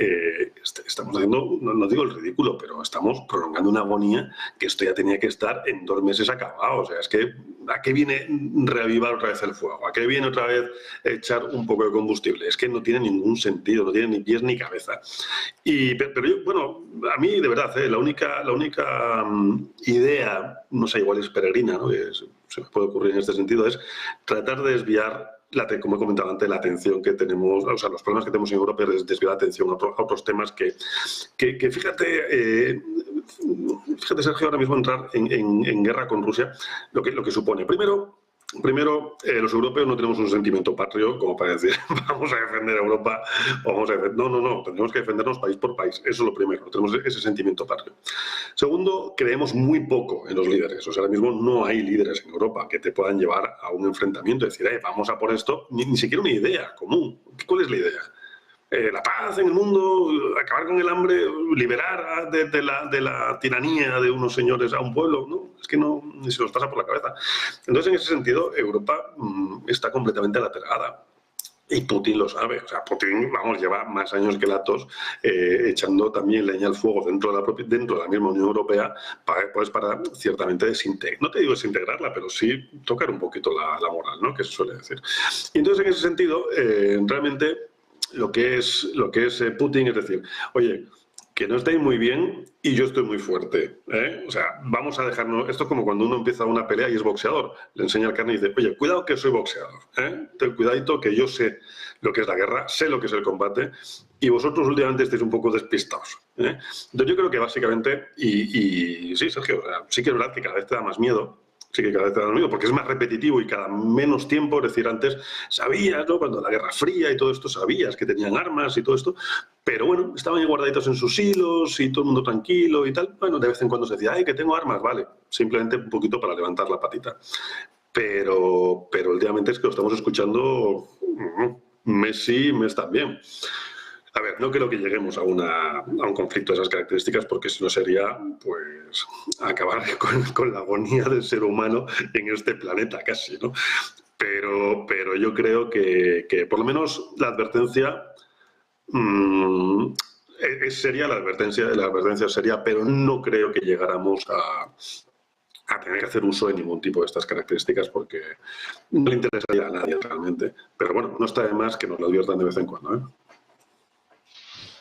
[SPEAKER 3] estamos haciendo, no digo el ridículo, pero estamos prolongando una agonía que esto ya tenía que estar en 2 meses acabado. O sea, es que ¿a qué viene reavivar otra vez el fuego? ¿A qué viene otra vez echar un poco de combustible? Es que no tiene ningún sentido, no tiene ni pies ni cabeza. Pero yo, bueno, a mí de verdad, la única idea, no sé, igual es peregrina, ¿no? Se me puede ocurrir en este sentido, es tratar de desviar, como he comentado antes, la atención que tenemos, o sea, los problemas que tenemos en Europa, es desviar la atención a otros temas que fíjate, Sergio, ahora mismo entrar en guerra con Rusia, lo que supone. Primero, Primero, los europeos no tenemos un sentimiento patrio como para decir vamos a defender a Europa o vamos a defender... No, tenemos que defendernos país por país. Eso es lo primero, no tenemos ese sentimiento patrio. Segundo, creemos muy poco en los líderes. O sea, ahora mismo no hay líderes en Europa que te puedan llevar a un enfrentamiento y decir, vamos a por esto, ni siquiera una idea común. ¿Cuál es la idea? La paz en el mundo, acabar con el hambre, liberar de la tiranía de unos señores a un pueblo, ¿no? Es que no, ni se nos pasa por la cabeza. Entonces, en ese sentido, Europa está completamente laterada. Y Putin lo sabe. O sea, Putin, vamos, lleva más años que la tos echando también leña al fuego dentro de la misma Unión Europea para ciertamente desintegrar. No te digo desintegrarla, pero sí tocar un poquito la moral, ¿no? Que se suele decir. Y entonces, en ese sentido, realmente... Lo que es Putin es decir, oye, que no estáis muy bien y yo estoy muy fuerte. O sea, vamos a dejarnos... Esto es como cuando uno empieza una pelea y es boxeador. Le enseña al carne y dice, oye, cuidado que soy boxeador. Ten cuidadito que yo sé lo que es la guerra, sé lo que es el combate y vosotros últimamente estáis un poco despistados. Entonces yo creo que básicamente, y sí, Sergio, o sea, sí que es verdad que cada vez te da más miedo. Sí que cada vez te da miedo, porque es más repetitivo y cada menos tiempo. Es decir, antes sabías, ¿no? Cuando la Guerra Fría y todo esto, sabías que tenían armas y todo esto, pero bueno, estaban ahí guardaditos en sus hilos y todo el mundo tranquilo y tal. Bueno, de vez en cuando se decía, que tengo armas, vale, simplemente un poquito para levantar la patita. Pero últimamente es que lo estamos escuchando mes sí, mes también. A ver, no creo que lleguemos a un conflicto de esas características porque si no sería, pues, acabar con la agonía del ser humano en este planeta casi, ¿no? Pero yo creo que por lo menos la advertencia sería la advertencia sería, pero no creo que llegáramos a tener que hacer uso de ningún tipo de estas características porque no le interesaría a nadie realmente. Pero bueno, no está de más que nos lo adviertan de vez en cuando, ¿eh?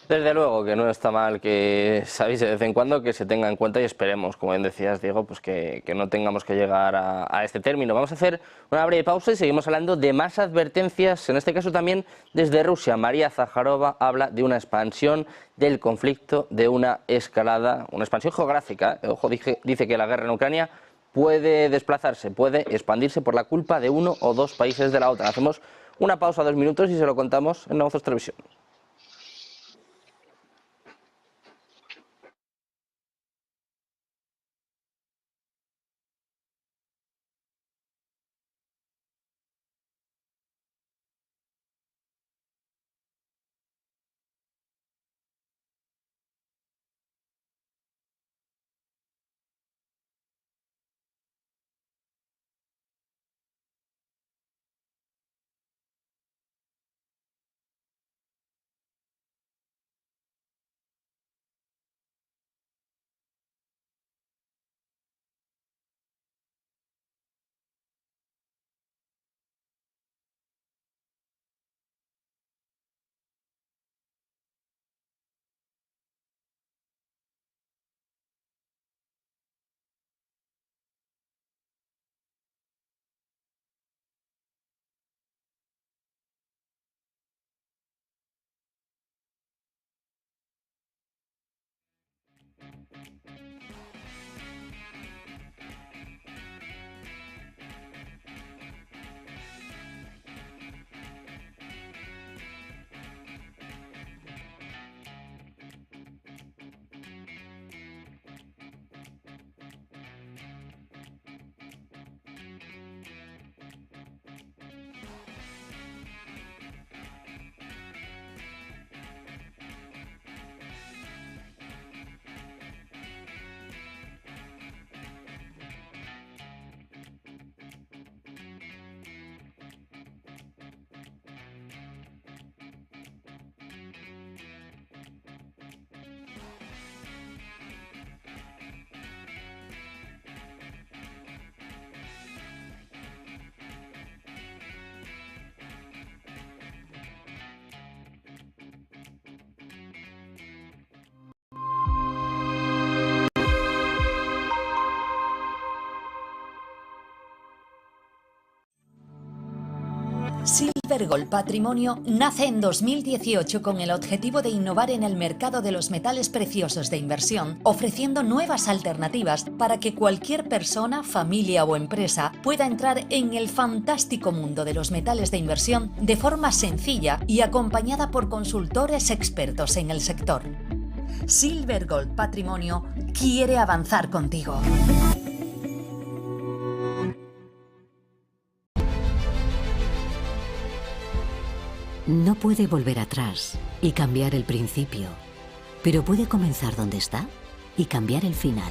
[SPEAKER 1] Desde luego que no está mal que se avise de vez en cuando, que se tenga en cuenta y esperemos, como bien decías, Diego, pues que no tengamos que llegar a este término. Vamos a hacer una breve pausa y seguimos hablando de más advertencias, en este caso también desde Rusia. María Zaharova habla de una expansión del conflicto, de una escalada, una expansión geográfica. Ojo, dice que la guerra en Ucrania puede desplazarse, puede expandirse por la culpa de uno o dos países de la OTAN. Hacemos una pausa 2 minutos y se lo contamos en Negocios Televisión.
[SPEAKER 6] Silver Gold Patrimonio nace en 2018 con el objetivo de innovar en el mercado de los metales preciosos de inversión, ofreciendo nuevas alternativas para que cualquier persona, familia o empresa pueda entrar en el fantástico mundo de los metales de inversión de forma sencilla y acompañada por consultores expertos en el sector. Silver Gold Patrimonio quiere avanzar contigo.
[SPEAKER 7] No puede volver atrás y cambiar el principio, pero puede comenzar donde está y cambiar el final.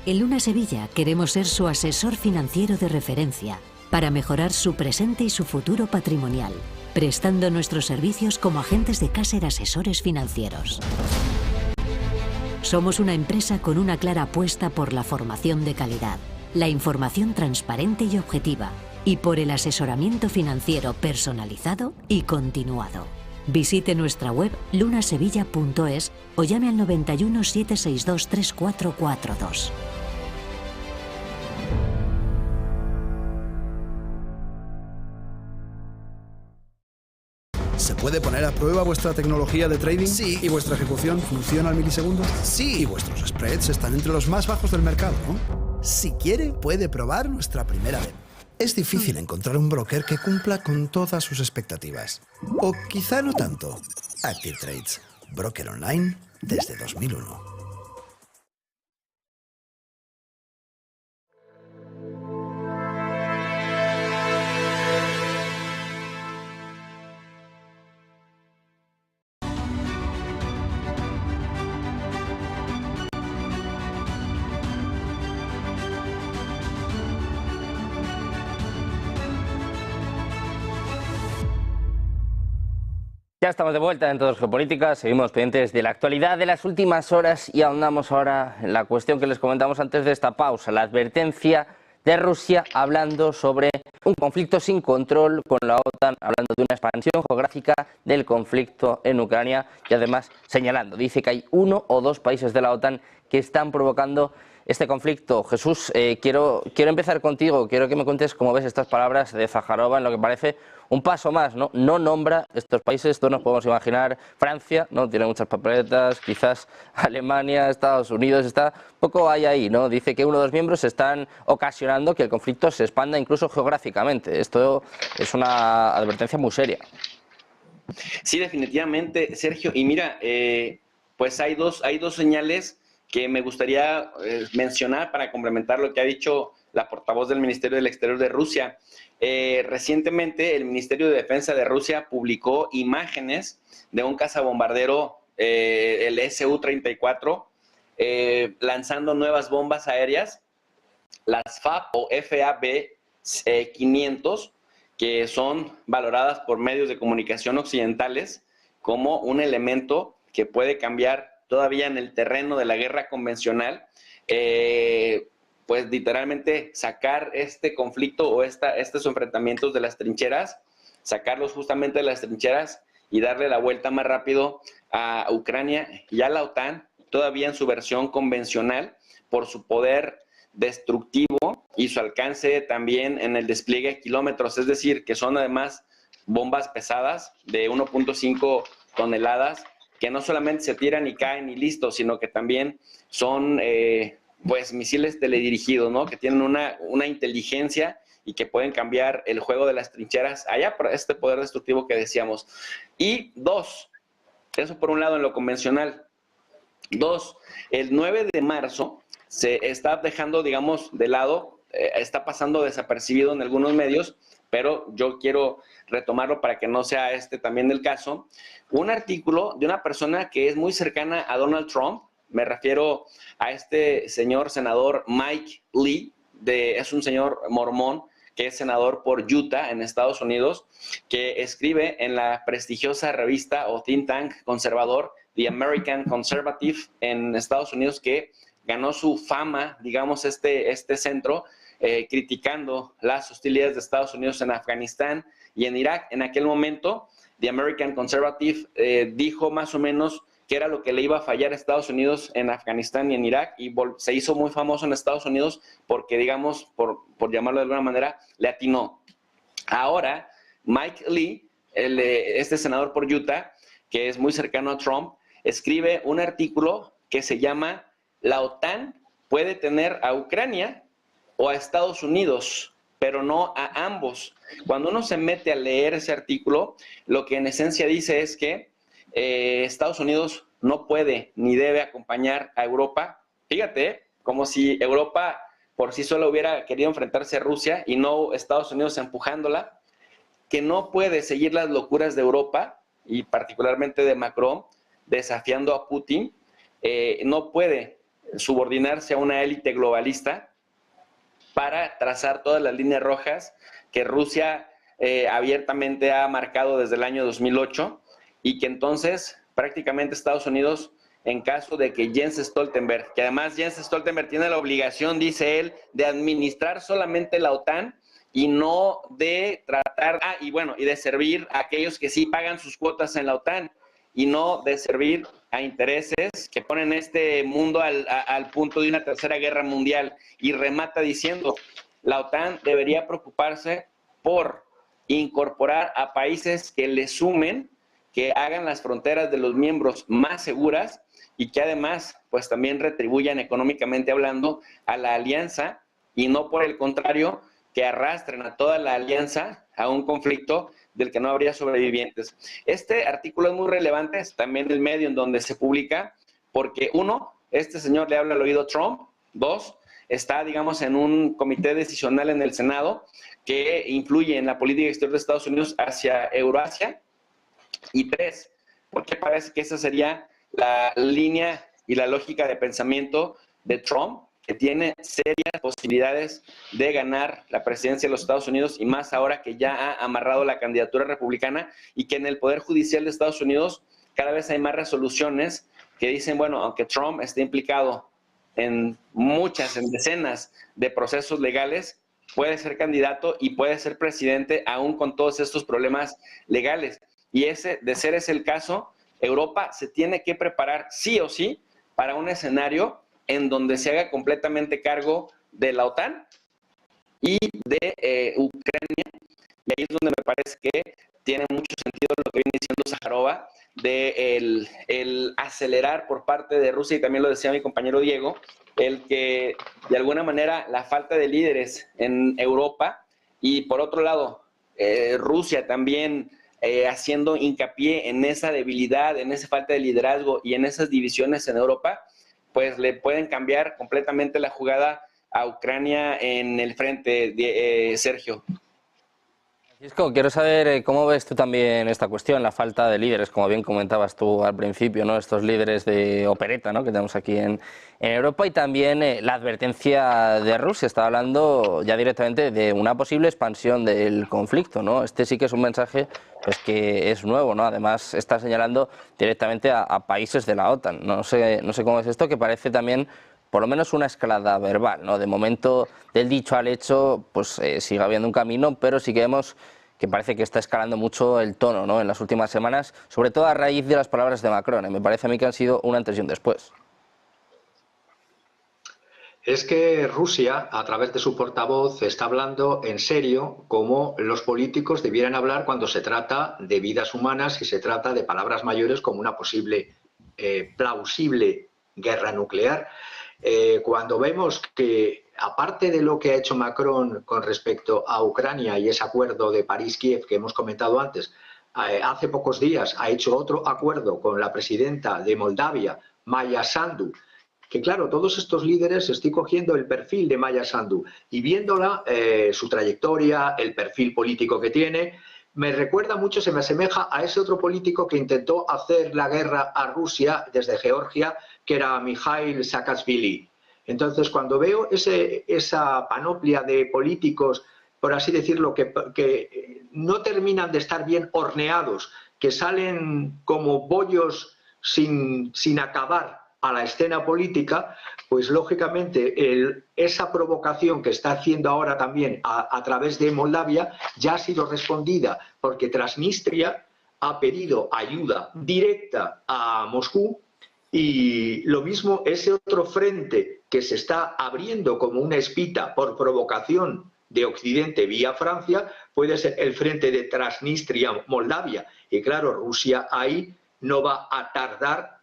[SPEAKER 7] En Luna Sevilla queremos ser su asesor financiero de referencia para mejorar su presente y su futuro patrimonial, prestando nuestros servicios como agentes de Caser Asesores Financieros. Somos una empresa con una clara apuesta por la formación de calidad, la información transparente y objetiva, y por el asesoramiento financiero personalizado y continuado. Visite nuestra web lunasevilla.es o llame al 91 762 3442.
[SPEAKER 8] ¿Se puede poner a prueba vuestra tecnología de trading? Sí. ¿Y vuestra ejecución funciona al milisegundo? Sí. ¿Y vuestros spreads están entre los más bajos del mercado, no? Si quiere, puede probar nuestra primera vez. Es difícil encontrar un broker que cumpla con todas sus expectativas. O quizá no tanto. Active Trades, broker online desde 2001.
[SPEAKER 1] Ya estamos de vuelta en Todos Geopolítica, seguimos pendientes de la actualidad de las últimas horas y ahondamos ahora en la cuestión que les comentamos antes de esta pausa, la advertencia de Rusia hablando sobre un conflicto sin control con la OTAN, hablando de una expansión geográfica del conflicto en Ucrania y además señalando, dice que hay 1 o 2 países de la OTAN que están provocando este conflicto. Jesús, quiero empezar contigo, quiero que me cuentes cómo ves estas palabras de Zaharova en lo que parece un paso más, ¿no? No nombra estos países, todos nos podemos imaginar, Francia, ¿no? Tiene muchas papeletas, quizás Alemania, Estados Unidos, está poco ahí, ¿no? Dice que 1 o 2 miembros están ocasionando que el conflicto se expanda incluso geográficamente. Esto es una advertencia muy seria.
[SPEAKER 4] Sí, definitivamente, Sergio. Y mira, pues hay dos señales que me gustaría mencionar para complementar lo que ha dicho la portavoz del Ministerio del Exterior de Rusia. Recientemente el Ministerio de Defensa de Rusia publicó imágenes de un cazabombardero, el Su-34, lanzando nuevas bombas aéreas, las FAB o FAB-500, que son valoradas por medios de comunicación occidentales como un elemento que puede cambiar todavía en el terreno de la guerra convencional, pues literalmente sacar este conflicto o estos enfrentamientos de las trincheras, sacarlos justamente de las trincheras y darle la vuelta más rápido a Ucrania y a la OTAN, todavía en su versión convencional, por su poder destructivo y su alcance también en el despliegue de kilómetros, es decir, que son además bombas pesadas de 1.5 toneladas, que no solamente se tiran y caen y listo, sino que también son pues misiles teledirigidos, ¿no? Que tienen una inteligencia y que pueden cambiar el juego de las trincheras allá por este poder destructivo que decíamos. Y 2, eso por un lado en lo convencional. 2, el 9 de marzo se está dejando, digamos, de lado, está pasando desapercibido en algunos medios, pero yo quiero retomarlo para que no sea también el caso. Un artículo de una persona que es muy cercana a Donald Trump, me refiero a este señor senador Mike Lee, es un señor mormón que es senador por Utah en Estados Unidos, que escribe en la prestigiosa revista o think tank conservador The American Conservative en Estados Unidos, que ganó su fama, digamos, este centro, criticando las hostilidades de Estados Unidos en Afganistán y en Irak. En aquel momento, The American Conservative dijo más o menos que era lo que le iba a fallar a Estados Unidos en Afganistán y en Irak, y se hizo muy famoso en Estados Unidos porque, digamos, por llamarlo de alguna manera, le atinó. Ahora, Mike Lee, este senador por Utah, que es muy cercano a Trump, escribe un artículo que se llama "La OTAN puede tener a Ucrania o a Estados Unidos, pero no a ambos". Cuando uno se mete a leer ese artículo, lo que en esencia dice es que Estados Unidos no puede ni debe acompañar a Europa. Fíjate, como si Europa por sí sola hubiera querido enfrentarse a Rusia y no Estados Unidos empujándola, que no puede seguir las locuras de Europa y particularmente de Macron desafiando a Putin, no puede subordinarse a una élite globalista para trazar todas las líneas rojas que Rusia abiertamente ha marcado desde el año 2008 y que entonces prácticamente Estados Unidos, en caso de que Jens Stoltenberg, que además Jens Stoltenberg tiene la obligación, dice él, de administrar solamente la OTAN y no de tratar, y de servir a aquellos que sí pagan sus cuotas en la OTAN y no de servir a intereses que ponen este mundo al punto de una tercera guerra mundial. Y remata diciendo, la OTAN debería preocuparse por incorporar a países que le sumen, que hagan las fronteras de los miembros más seguras y que además pues también retribuyan económicamente hablando a la alianza y no por el contrario que arrastren a toda la alianza a un conflicto del que no habría sobrevivientes. Este artículo es muy relevante, es también el medio en donde se publica, porque uno, este señor le habla al oído a Trump, dos, está, digamos, en un comité decisional en el Senado que influye en la política exterior de Estados Unidos hacia Eurasia, y tres, porque parece que esa sería la línea y la lógica de pensamiento de Trump, que tiene serias posibilidades de ganar la presidencia de los Estados Unidos y más ahora que ya ha amarrado la candidatura republicana y que en el Poder Judicial de Estados Unidos cada vez hay más resoluciones que dicen, bueno, aunque Trump esté implicado en decenas de procesos legales, puede ser candidato y puede ser presidente aún con todos estos problemas legales. Y de ser ese el caso, Europa se tiene que preparar sí o sí para un escenario en donde se haga completamente cargo de la OTAN y de Ucrania. Y ahí es donde me parece que tiene mucho sentido lo que viene diciendo Zaharova de el acelerar por parte de Rusia, y también lo decía mi compañero Diego, el que de alguna manera la falta de líderes en Europa y por otro lado Rusia también haciendo hincapié en esa debilidad, en esa falta de liderazgo y en esas divisiones en Europa, pues le pueden cambiar completamente la jugada a Ucrania en el frente, Sergio.
[SPEAKER 1] Francisco, quiero saber cómo ves tú también esta cuestión, la falta de líderes, como bien comentabas tú al principio, ¿no? Estos líderes de opereta, ¿no? Que tenemos aquí en Europa, y también la advertencia de Rusia. Estaba hablando ya directamente de una posible expansión del conflicto, ¿no? Este sí que es un mensaje pues que es nuevo, ¿no? Además está señalando directamente a países de la OTAN. No sé cómo es esto, que parece también por lo menos una escalada verbal, ¿no? De momento, del dicho al hecho, pues sigue habiendo un camino, pero sí que vemos que parece que está escalando mucho el tono, ¿no? En las últimas semanas, sobre todo a raíz de las palabras de Macron. Me parece a mí que han sido un antes y un después.
[SPEAKER 5] Es que Rusia, a través de su portavoz, está hablando en serio como los políticos debieran hablar cuando se trata de vidas humanas y se trata de palabras mayores como una posible, plausible guerra nuclear. Cuando vemos que, aparte de lo que ha hecho Macron con respecto a Ucrania y ese acuerdo de París-Kiev que hemos comentado antes, hace pocos días ha hecho otro acuerdo con la presidenta de Moldavia, Maya Sandu, que claro, todos estos líderes, estoy cogiendo el perfil de Maya Sandu y viéndola, su trayectoria, el perfil político que tiene, me recuerda mucho, se me asemeja a ese otro político que intentó hacer la guerra a Rusia desde Georgia, que era Mikhail Saakashvili. Entonces, cuando veo esa panoplia de políticos, por así decirlo, que no terminan de estar bien horneados, que salen como bollos sin acabar a la escena política, pues lógicamente esa provocación que está haciendo ahora también a través de Moldavia ya ha sido respondida porque Transnistria ha pedido ayuda directa a Moscú, y lo mismo ese otro frente que se está abriendo como una espita por provocación de Occidente vía Francia, puede ser el frente de Transnistria-Moldavia. Y claro, Rusia ahí no va a tardar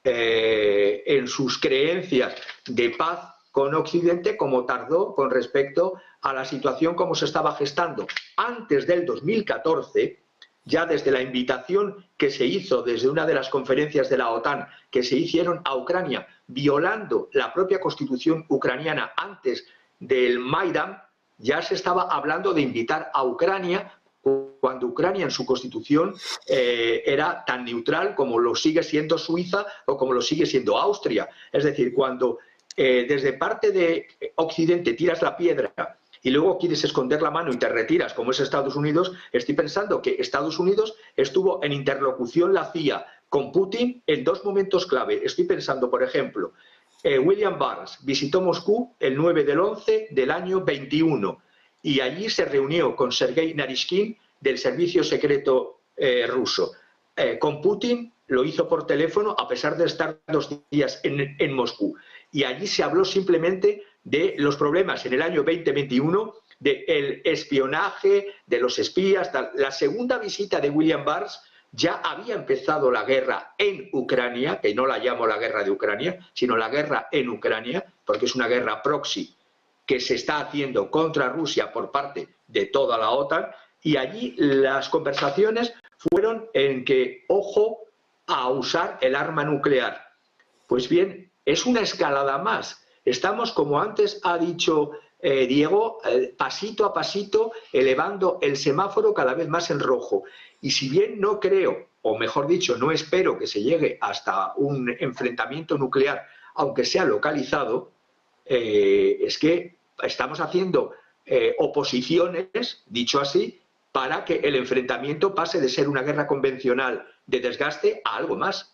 [SPEAKER 5] en sus creencias de paz con Occidente como tardó con respecto a la situación como se estaba gestando antes del 2014, ya desde la invitación que se hizo desde una de las conferencias de la OTAN que se hicieron a Ucrania, violando la propia constitución ucraniana antes del Maidán, ya se estaba hablando de invitar a Ucrania, cuando Ucrania en su constitución era tan neutral como lo sigue siendo Suiza o como lo sigue siendo Austria. Es decir, cuando desde parte de Occidente tiras la piedra y luego quieres esconder la mano y te retiras, como es Estados Unidos, estoy pensando que Estados Unidos estuvo en interlocución la CIA con Putin en dos momentos clave. Estoy pensando, por ejemplo, William Burns visitó Moscú el 9/11 del año 21 y allí se reunió con Sergei Narishkin del servicio secreto ruso. Con Putin lo hizo por teléfono a pesar de estar 2 días en Moscú. Y allí se habló simplemente de los problemas en el año 2021, del espionaje, de los espías. La segunda visita de William Burns ya había empezado la guerra en Ucrania, que no la llamo la guerra de Ucrania, sino la guerra en Ucrania, porque es una guerra proxy que se está haciendo contra Rusia por parte de toda la OTAN, y allí las conversaciones fueron en que, ojo, a usar el arma nuclear. Pues bien, es una escalada más. Estamos, como antes ha dicho Diego, pasito a pasito, elevando el semáforo cada vez más en rojo. Y si bien no creo, o mejor dicho, no espero que se llegue hasta un enfrentamiento nuclear, aunque sea localizado, es que estamos haciendo oposiciones, dicho así, para que el enfrentamiento pase de ser una guerra convencional de desgaste a algo más.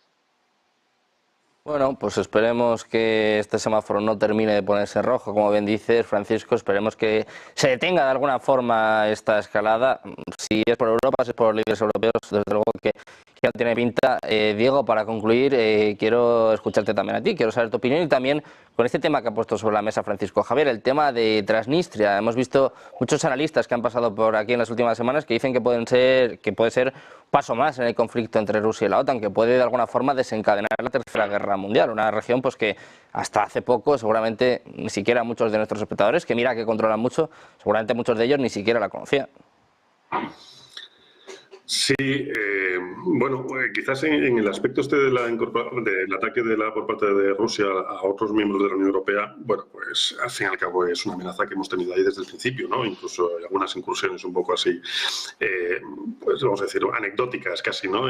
[SPEAKER 1] Bueno, pues esperemos que este semáforo no termine de ponerse rojo, como bien dices, Francisco. Esperemos que se detenga de alguna forma esta escalada. Si es por Europa, si es por líderes europeos, desde luego que no tiene pinta. Diego, para concluir, quiero escucharte también a ti, quiero saber tu opinión y también con este tema que ha puesto sobre la mesa Francisco Javier, el tema de Transnistria. Hemos visto muchos analistas que han pasado por aquí en las últimas semanas que dicen que puede ser un paso más en el conflicto entre Rusia y la OTAN, que puede de alguna forma desencadenar la Tercera Guerra Mundial, una región pues que hasta hace poco seguramente ni siquiera muchos de nuestros espectadores, que mira que controlan mucho, seguramente muchos de ellos ni siquiera la conocían.
[SPEAKER 3] Sí, bueno, quizás en el aspecto este del ataque por parte de Rusia a otros miembros de la Unión Europea, bueno, pues al fin y al cabo es una amenaza que hemos tenido ahí desde el principio, ¿no? Incluso hay algunas incursiones un poco así, pues vamos a decir, anecdóticas casi, ¿no?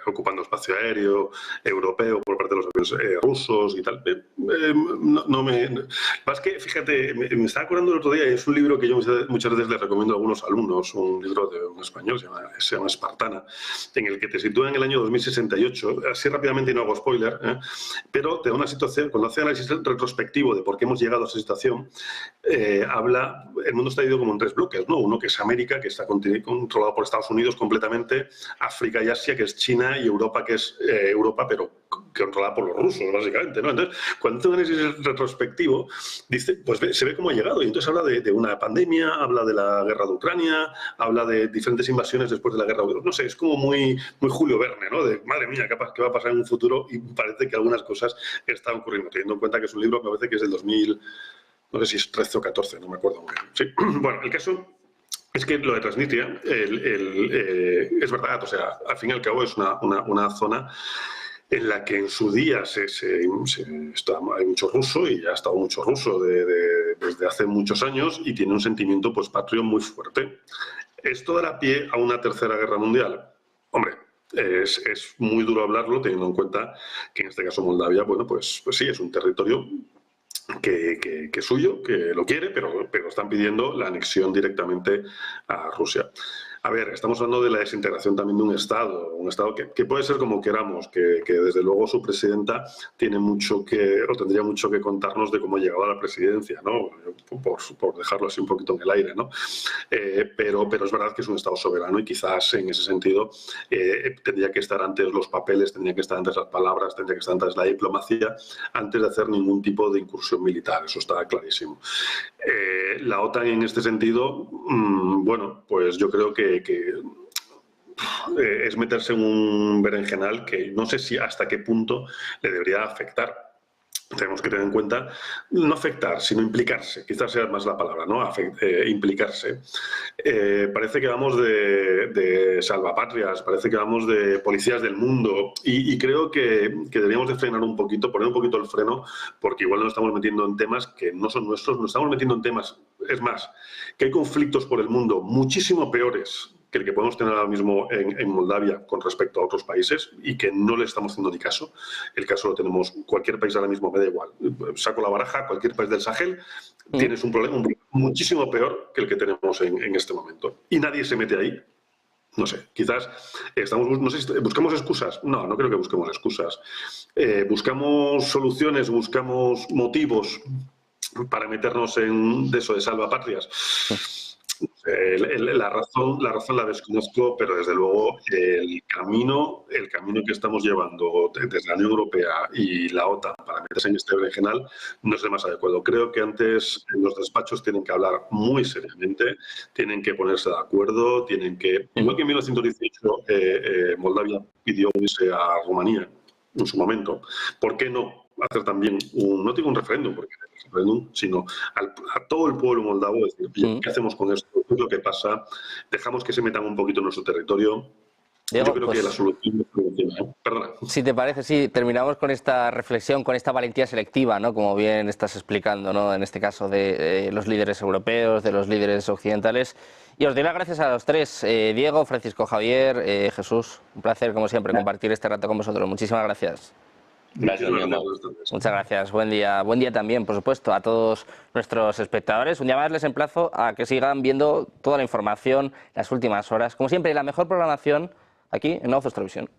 [SPEAKER 3] Ocupando espacio aéreo europeo por parte de los aviones rusos y tal. Más que, fíjate, me estaba acordando el otro día, es un libro que yo muchas veces les recomiendo a algunos alumnos, un libro de un español, se llama Espartana, en el que te sitúa en el año 2068, así rápidamente y no hago spoiler, pero te da una situación, cuando hace análisis retrospectivo de por qué hemos llegado a esa situación, habla, el mundo está dividido como en 3 bloques, ¿no? Uno que es América, que está controlado por Estados Unidos completamente, África y Asia, que es China, y Europa, que es Europa, pero controlada por los rusos, básicamente, ¿no? Entonces, cuando hace un análisis retrospectivo, dice, pues se ve cómo ha llegado, y entonces habla de una pandemia, habla de la guerra de Ucrania, habla de diferentes invasiones después de la guerra, no sé, es como muy Julio Verne, ¿no? De, madre mía, ¿qué va a pasar en un futuro? Y parece que algunas cosas están ocurriendo, teniendo en cuenta que es un libro que me parece que es del 2000, no sé si es 13 o 14, no me acuerdo muy bien. Sí. Bueno, el caso es que lo de Transnistria es verdad, o sea, al fin y al cabo es una zona en la que en su día hay mucho ruso, y ya ha estado mucho ruso desde hace muchos años, y tiene un sentimiento pues patrio muy fuerte. ¿Esto dará pie a una tercera guerra mundial? Hombre, es muy duro hablarlo, teniendo en cuenta que en este caso Moldavia, bueno, pues sí, es un territorio que es suyo, que lo quiere, pero están pidiendo la anexión directamente a Rusia. A ver, estamos hablando de la desintegración también de un Estado que puede ser como queramos, que desde luego su presidenta tiene mucho o tendría mucho que contarnos de cómo ha llegado a la presidencia, ¿no? Por dejarlo así un poquito en el aire, ¿no? Pero es verdad que es un Estado soberano y quizás en ese sentido tendría que estar antes los papeles, tendría que estar antes las palabras, tendría que estar antes la diplomacia, antes de hacer ningún tipo de incursión militar, eso está clarísimo. La OTAN en este sentido, bueno, pues yo creo que es meterse en un berenjenal que no sé si hasta qué punto le debería afectar. Tenemos que tener en cuenta, no afectar, sino implicarse, quizás sea más la palabra, ¿no? Implicarse. Parece que vamos de salvapatrias, parece que vamos de policías del mundo y creo que deberíamos de frenar un poquito, poner un poquito el freno, porque igual nos estamos metiendo en temas que no son nuestros, nos estamos metiendo en temas, es más, que hay conflictos por el mundo muchísimo peores que el que podemos tener ahora mismo en Moldavia con respecto a otros países y que no le estamos haciendo ni caso. El caso lo tenemos, cualquier país ahora mismo me da igual. Saco la baraja, cualquier país del Sahel, tienes un problema muchísimo peor que el que tenemos en este momento. Y nadie se mete ahí. No sé, quizás ¿buscamos excusas? No, no creo que busquemos excusas. ¿Buscamos soluciones, buscamos motivos para meternos en eso de salvapatrias? La razón la desconozco, pero desde luego el camino que estamos llevando desde la Unión Europea y la OTAN para meterse en este berenjenal no es el más adecuado. Creo que antes en los despachos tienen que hablar muy seriamente, tienen que ponerse de acuerdo, igual que en 1918 Moldavia pidió unirse a Rumanía en su momento, ¿por qué no hacer también no digo un referéndum, porque sino a todo el pueblo moldavo decir, ¿qué hacemos con esto? ¿Qué es lo que pasa? Dejamos que se metan un poquito en nuestro territorio.
[SPEAKER 1] Diego,
[SPEAKER 3] yo creo que la solución es preventiva, ¿eh? Perdona.
[SPEAKER 1] Si te parece, sí, terminamos con esta reflexión, con esta valentía selectiva, ¿no? Como bien estás explicando, ¿no? En este caso de los líderes europeos, de los líderes occidentales. Y os doy las gracias a los tres, Diego, Francisco Javier, Jesús. Un placer, como siempre, compartir este rato con vosotros. Muchísimas gracias.
[SPEAKER 4] Gracias,
[SPEAKER 1] muchas gracias. Buen día también, por supuesto, a todos nuestros espectadores. Un día más les emplazo a que sigan viendo toda la información, las últimas horas. Como siempre, la mejor programación aquí en Nueva Voz Televisión.